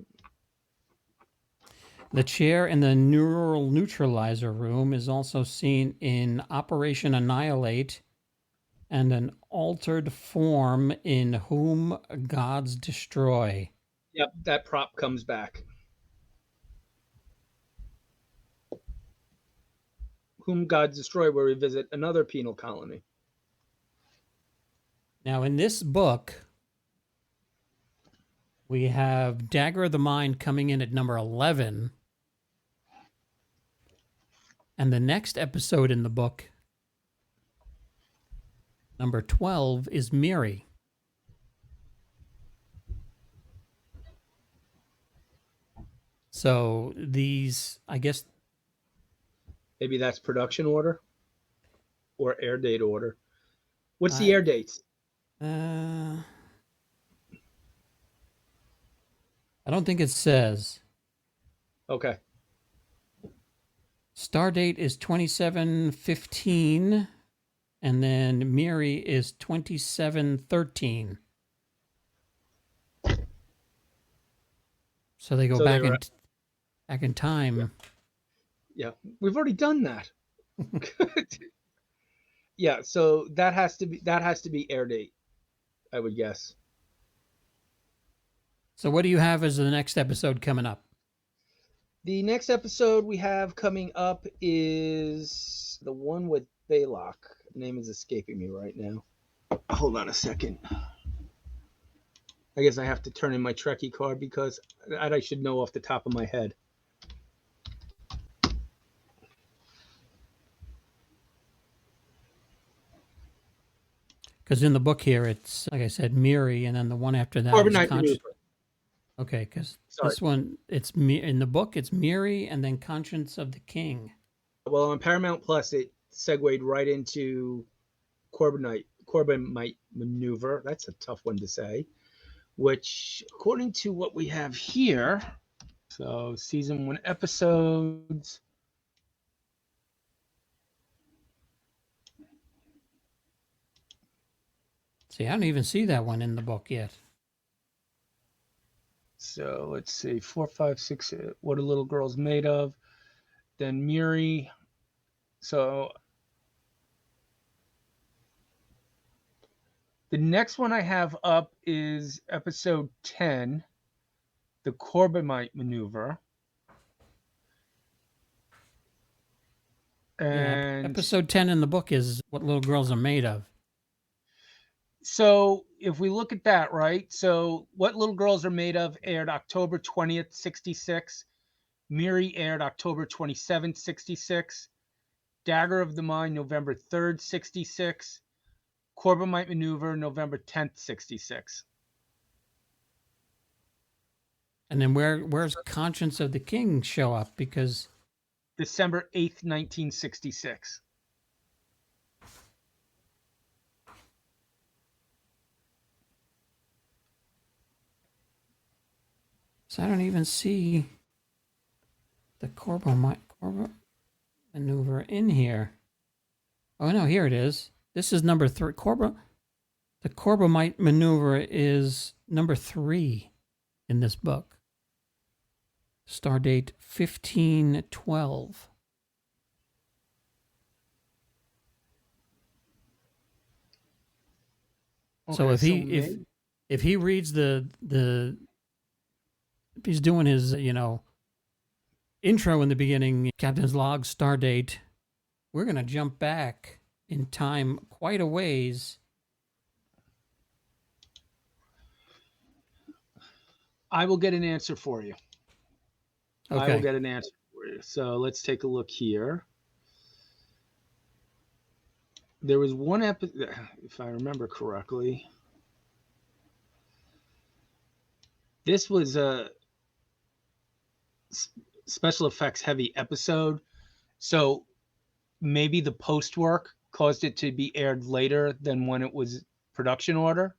[SPEAKER 1] the chair in the neural neutralizer room is also seen in Operation Annihilate and an altered form in Whom Gods Destroy.
[SPEAKER 2] Yep, that prop comes back. Whom Gods Destroy, where we visit another penal colony.
[SPEAKER 1] Now, in this book, we have Dagger of the Mind coming in at number 11. And the next episode in the book, number 12, is Miri. So these, I guess.
[SPEAKER 2] Maybe that's production order or air date order. What's the air dates?
[SPEAKER 1] I don't think it says.
[SPEAKER 2] Okay.
[SPEAKER 1] Star date is 2715, and then Miri is 2713. So they go
[SPEAKER 2] So
[SPEAKER 1] back
[SPEAKER 2] they were,
[SPEAKER 1] back in time.
[SPEAKER 2] yeah, we've already done that. Yeah, so that has to be air date, I would guess.
[SPEAKER 1] So what do you have as the next episode coming up?
[SPEAKER 2] The next episode we have coming up is the one with Baylock. The name is escaping me right now. Hold on a second. I guess I have to turn in my Trekkie card because that I should know off the top of my head.
[SPEAKER 1] Because in the book here, it's, like I said, Miri, and then the one after that is
[SPEAKER 2] Carbonite Maneuver.
[SPEAKER 1] Okay, because
[SPEAKER 2] Sorry.
[SPEAKER 1] this one, in the book, it's Miri, and then Conscience of the King.
[SPEAKER 2] Well, on Paramount Plus, it segued right into Corbomite Maneuver. That's a tough one to say. Which, according to what we have here, so season 1 episodes.
[SPEAKER 1] See, I don't even see that one in the book yet.
[SPEAKER 2] So let's see, 4, 5, 6. What are little girls made of? Then Miri. So the next one I have up is episode 10, the Corbomite Maneuver. And
[SPEAKER 1] episode 10 in the book is What Little Girls Are Made Of.
[SPEAKER 2] So if we look at that, right? So What Little Girls Are Made Of aired October 20th, 66. Miri aired October 27th, 66. Dagger of the Mind, November 3rd, 66. Corbomite Maneuver, November 10th, 66.
[SPEAKER 1] And then where's Conscience of the King show up? Because
[SPEAKER 2] December 8th, 1966.
[SPEAKER 1] so I don't even see the Corbo maneuver in here. Oh no, here it is. This is number 3. The Corbomite maneuver is number 3 in this book. Star date 1512.
[SPEAKER 2] Okay,
[SPEAKER 1] So
[SPEAKER 2] so
[SPEAKER 1] if he reads the if he's doing his intro in the beginning, Captain's Log, Star date, we're gonna jump back in time quite a ways.
[SPEAKER 2] I will get an answer for you.
[SPEAKER 1] Okay.
[SPEAKER 2] I will get an answer for you. So let's take a look here. There was one episode, if I remember correctly. This was a special effects heavy episode. So maybe the post work caused it to be aired later than when it was production order.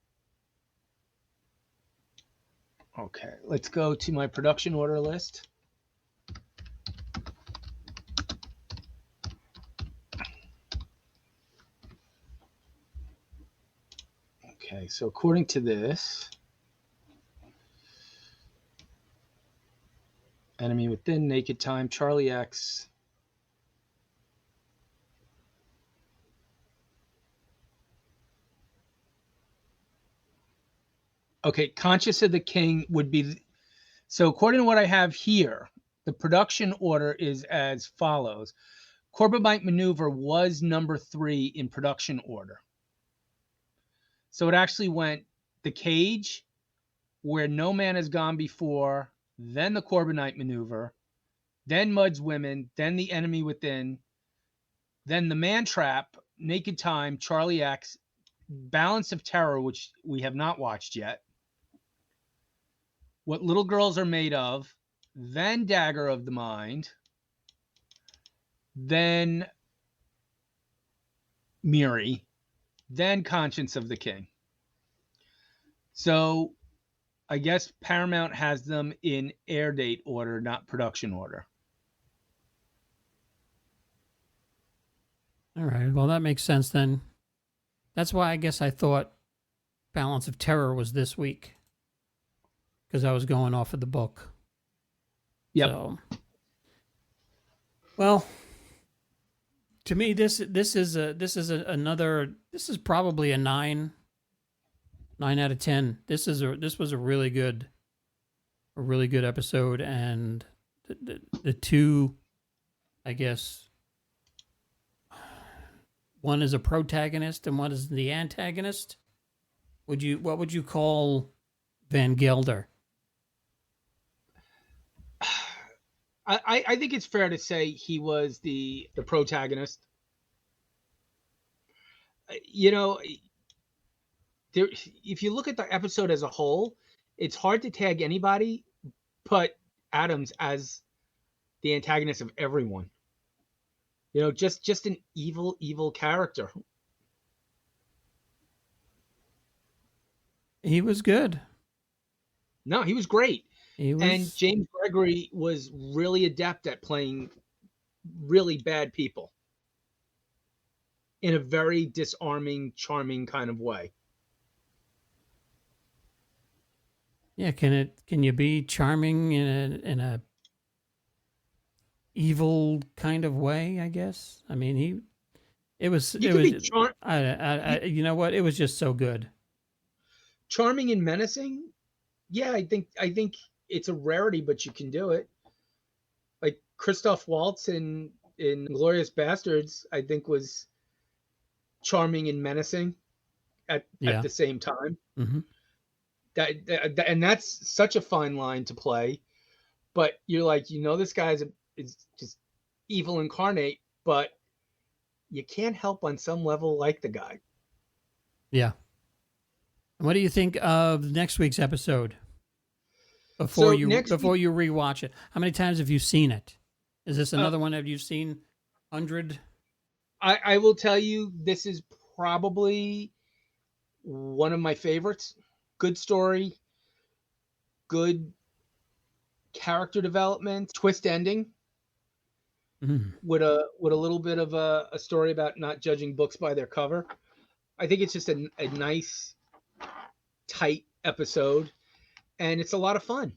[SPEAKER 2] Okay, let's go to my production order list. Okay, so according to this, Enemy Within, Naked Time, Charlie X. Okay, Conscious of the King would be. So according to what I have here, the production order is as follows. Corbomite Maneuver was number 3 in production order. So it actually went The Cage, Where No Man Has Gone Before, then the Corbomite Maneuver, then Mud's Women, then The Enemy Within, then The Man Trap, Naked Time, Charlie X, Balance of Terror, which we have not watched yet, What Little Girls Are Made Of, then Dagger of the Mind, then Miri, then Conscience of the King. So I guess Paramount has them in air date order, not production order.
[SPEAKER 1] All right. Well, that makes sense then. That's why I guess I thought Balance of Terror was this week, because I was going off of the book.
[SPEAKER 2] Yep.
[SPEAKER 1] So, well, to me, this is probably a 9 out of 10. This was a really good episode, and the two, I guess, one is a protagonist and one is the antagonist. What would you call Van Gelder?
[SPEAKER 2] I think it's fair to say he was the protagonist. You know, there, if you look at the episode as a whole, it's hard to tag anybody but Adams as the antagonist of everyone. You know, just an evil character.
[SPEAKER 1] He was good.
[SPEAKER 2] No, he was great.
[SPEAKER 1] He was,
[SPEAKER 2] and James Gregory was really adept at playing really bad people in a very disarming, charming kind of way.
[SPEAKER 1] Yeah, can you be charming in a evil kind of way, I guess? I mean, you know what? It was just so good.
[SPEAKER 2] Charming and menacing? Yeah, I think it's a rarity, but you can do it. Like Christoph Waltz in Glorious Bastards, I think was charming and menacing. at
[SPEAKER 1] Yeah.
[SPEAKER 2] the same time.
[SPEAKER 1] Hmm.
[SPEAKER 2] And that's such a fine line to play. But you're like, this guy's is just evil incarnate, but you can't help on some level like the guy.
[SPEAKER 1] Yeah. What do you think of next week's episode? Before
[SPEAKER 2] So
[SPEAKER 1] you
[SPEAKER 2] next week,
[SPEAKER 1] before you rewatch it, how many times have you seen it? Is this
[SPEAKER 2] uh,
[SPEAKER 1] another one that you've seen 100?
[SPEAKER 2] I will tell you, this is probably one of my favorites. Good story, good character development, twist ending
[SPEAKER 1] Mm.
[SPEAKER 2] with a little bit of a story about not judging books by their cover. I think it's just a nice, tight episode, and it's a lot of fun.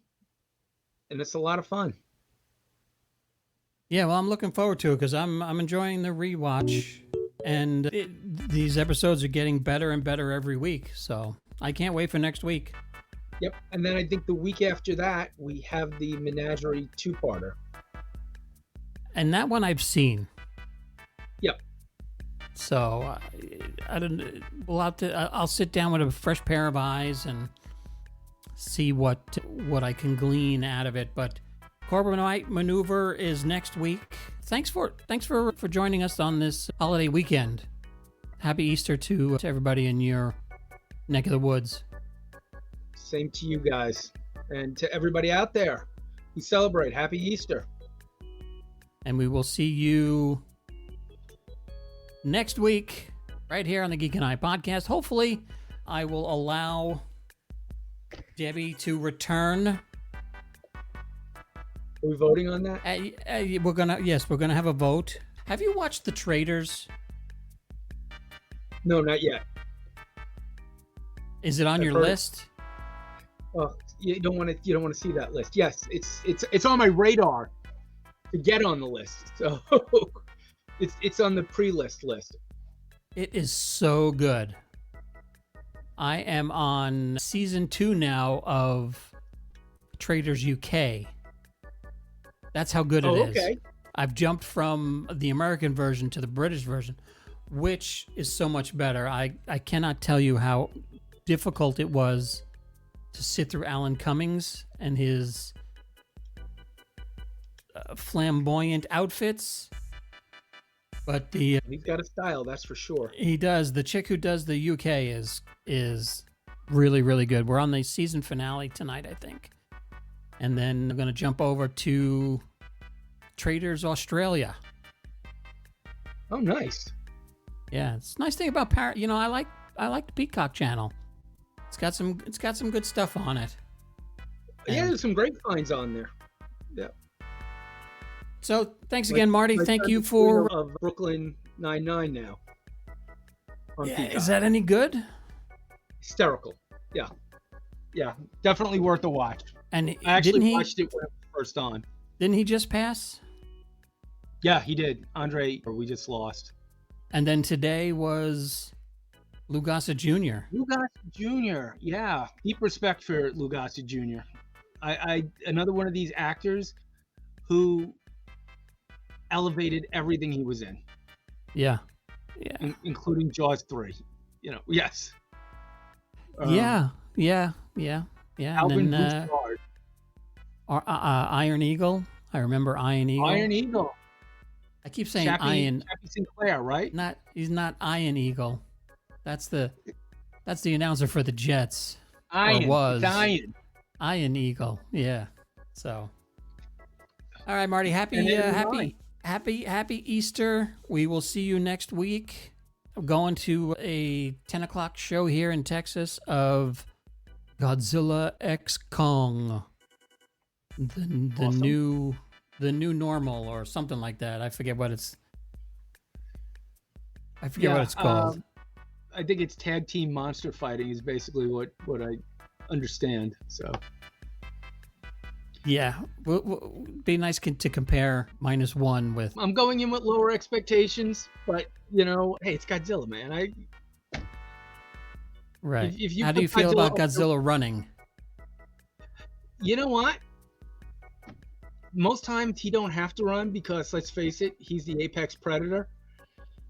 [SPEAKER 2] And it's a lot of fun.
[SPEAKER 1] Yeah, well, I'm looking forward to it because I'm enjoying the rewatch, and these episodes are getting better and better every week. So I can't wait for next week.
[SPEAKER 2] Yep. And then I think the week after that, we have the Menagerie two-parter.
[SPEAKER 1] And that one I've seen.
[SPEAKER 2] Yep.
[SPEAKER 1] So I don't. We'll have to. I'll sit down with a fresh pair of eyes and see what I can glean out of it. But Corbomite Maneuver is next week. Thanks for joining us on this holiday weekend. Happy Easter to everybody in your neck of the woods.
[SPEAKER 2] Same to you guys. And to everybody out there who celebrate, Happy Easter.
[SPEAKER 1] And we will see you next week right here on the Geek and I podcast. Hopefully, I will allow Debbie to return.
[SPEAKER 2] Are we voting on that?
[SPEAKER 1] We're gonna have a vote. Have you watched The Traitors?
[SPEAKER 2] No, not yet.
[SPEAKER 1] Is it on
[SPEAKER 2] I've
[SPEAKER 1] your
[SPEAKER 2] heard it.
[SPEAKER 1] list?
[SPEAKER 2] Oh, you don't want to see that list. Yes, it's on my radar to get on the list. So it's on the pre-list list.
[SPEAKER 1] It is so good. I am on season 2 now of Traitors UK. That's how good it is.
[SPEAKER 2] Okay.
[SPEAKER 1] I've jumped from the American version to the British version, which is so much better. I cannot tell you how difficult it was to sit through Alan Cummings and his flamboyant outfits. But
[SPEAKER 2] He's got a style, that's for sure.
[SPEAKER 1] he does. The chick who does the UK is really, really good. We're on the season finale tonight, I think. And then I'm going to jump over to Traitors Australia.
[SPEAKER 2] Oh, nice.
[SPEAKER 1] Yeah, it's a nice thing about I like the Peacock channel. It's got some good stuff on it.
[SPEAKER 2] Yeah,
[SPEAKER 1] And
[SPEAKER 2] there's some great finds on there. Yeah.
[SPEAKER 1] so thanks again, Marty.
[SPEAKER 2] My
[SPEAKER 1] Thank
[SPEAKER 2] friend
[SPEAKER 1] you for.
[SPEAKER 2] of Brooklyn Nine-Nine now. On
[SPEAKER 1] Yeah,
[SPEAKER 2] Peacock.
[SPEAKER 1] is that any good?
[SPEAKER 2] Hysterical. Yeah. Yeah, definitely worth a watch.
[SPEAKER 1] And
[SPEAKER 2] I actually
[SPEAKER 1] didn't he
[SPEAKER 2] watched it when it was first on.
[SPEAKER 1] just pass?
[SPEAKER 2] Yeah, he did. Andre, we just lost.
[SPEAKER 1] And then today was Lou Gossett Jr.
[SPEAKER 2] Lugasi Jr. Yeah, deep respect for Lugasi Jr. I another one of these actors who elevated everything he was in,
[SPEAKER 1] Yeah.
[SPEAKER 2] including Jaws 3. Yes.
[SPEAKER 1] Yeah. And
[SPEAKER 2] Alvin
[SPEAKER 1] then
[SPEAKER 2] Bouchard.
[SPEAKER 1] Iron Eagle. I remember Iron Eagle.
[SPEAKER 2] Iron Eagle.
[SPEAKER 1] I keep saying
[SPEAKER 2] Chappie Sinclair, right?
[SPEAKER 1] He's not Iron Eagle. That's the announcer for the Jets.
[SPEAKER 2] Iron.
[SPEAKER 1] Or was.
[SPEAKER 2] It's
[SPEAKER 1] Iron Eagle. Yeah. So. All right, Marty. Happy Easter. We will see you next week. I'm going to a 10 o'clock show here in Texas of Godzilla X Kong. The
[SPEAKER 2] Awesome.
[SPEAKER 1] new normal or something like that. I forget what it's called.
[SPEAKER 2] I think it's tag team monster fighting is basically what I understand. So
[SPEAKER 1] Yeah, be nice to compare -1 with.
[SPEAKER 2] I'm going in with lower expectations, but hey, it's Godzilla, man.
[SPEAKER 1] Right.
[SPEAKER 2] If you
[SPEAKER 1] How do you
[SPEAKER 2] put
[SPEAKER 1] feel about
[SPEAKER 2] Godzilla
[SPEAKER 1] Godzilla running?
[SPEAKER 2] You know what? Most times he don't have to run because let's face it, he's the apex predator.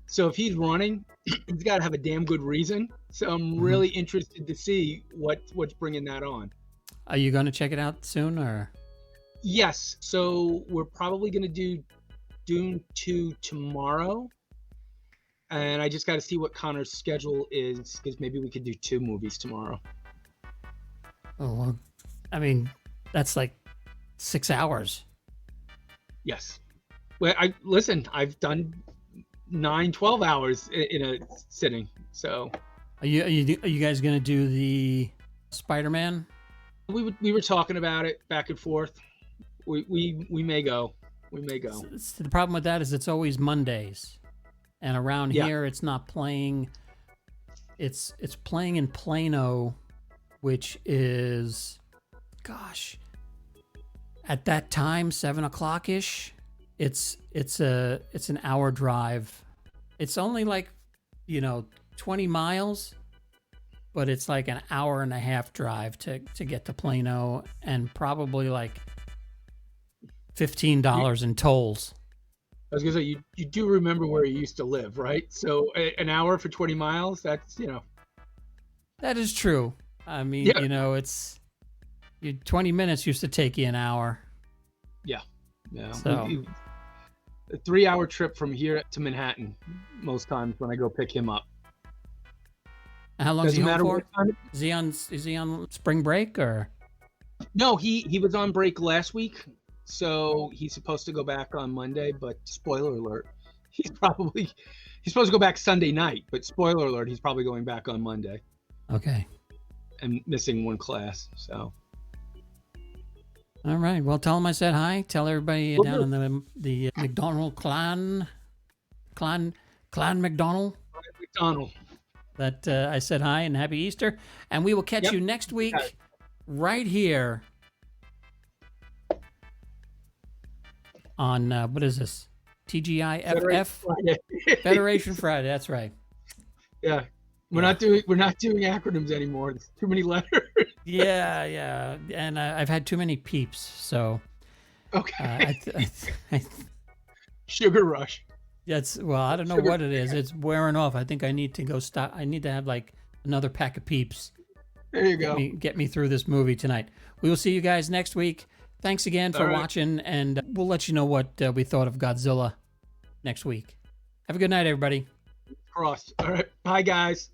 [SPEAKER 2] So if he's running, he's got to have a damn good reason. So I'm
[SPEAKER 1] Mhm.
[SPEAKER 2] really interested to see what's bringing that on.
[SPEAKER 1] Are you going to check it out soon, or?
[SPEAKER 2] Yes, so we're probably going to do Dune 2 tomorrow, and I just got to see what Connor's schedule is because maybe we could do 2 movies tomorrow.
[SPEAKER 1] Oh, well, I mean, that's like 6 hours.
[SPEAKER 2] Yes. Well, I've done 9, 12 hours in a sitting. So
[SPEAKER 1] Are you guys going to do the Spider-Man?
[SPEAKER 2] we were talking about it back and forth. We may go. We may go.
[SPEAKER 1] The problem with that is it's always Mondays, and around
[SPEAKER 2] Yeah.
[SPEAKER 1] here it's not playing. It's playing in Plano, which is, gosh, at that time 7 o'clock ish. It's an hour drive. It's only like 20 miles, but it's like an hour and a half drive to get to Plano, and probably like $15 in tolls.
[SPEAKER 2] I was gonna say you do remember where you used to live, right? So an hour for 20 miles. That's
[SPEAKER 1] That is true. I mean,
[SPEAKER 2] yeah,
[SPEAKER 1] it's 20 minutes used to take you an hour.
[SPEAKER 2] yeah, yeah.
[SPEAKER 1] So
[SPEAKER 2] A 3-hour trip from here to Manhattan most times when I go pick him up.
[SPEAKER 1] how long is he
[SPEAKER 2] Doesn't
[SPEAKER 1] home
[SPEAKER 2] matter
[SPEAKER 1] for?
[SPEAKER 2] what time.
[SPEAKER 1] Is he on spring break or?
[SPEAKER 2] No, he was on break last week, so he's supposed to go back on Monday. But spoiler alert, he's supposed to go back Sunday night. But spoiler alert, he's probably going back on Monday
[SPEAKER 1] Okay.
[SPEAKER 2] and missing one class. So
[SPEAKER 1] All right. Well, tell him I said hi. Tell everybody
[SPEAKER 2] Will
[SPEAKER 1] down
[SPEAKER 2] do.
[SPEAKER 1] in the McDonald clan McDonald
[SPEAKER 2] McDonald.
[SPEAKER 1] that I said hi and happy Easter. And we will catch
[SPEAKER 2] Yep.
[SPEAKER 1] you next week
[SPEAKER 2] Got it.
[SPEAKER 1] right here on what is this? TGIFF
[SPEAKER 2] Friday.
[SPEAKER 1] Federation Friday. That's right.
[SPEAKER 2] Yeah, we're
[SPEAKER 1] Yeah.
[SPEAKER 2] not doing acronyms anymore. There's too many letters.
[SPEAKER 1] Yeah. And I've had too many peeps, so
[SPEAKER 2] Okay.
[SPEAKER 1] I
[SPEAKER 2] Sugar rush.
[SPEAKER 1] well, I don't know
[SPEAKER 2] Sugar.
[SPEAKER 1] what it is. It's wearing off. I think I need to go stop. I need to have like another pack of peeps.
[SPEAKER 2] There you go.
[SPEAKER 1] Get me through this movie tonight. We will see you guys next week. Thanks again for
[SPEAKER 2] All right.
[SPEAKER 1] watching, and we'll let you know what we thought of Godzilla next week. Have a good night, everybody.
[SPEAKER 2] Cross. All right. Bye, guys.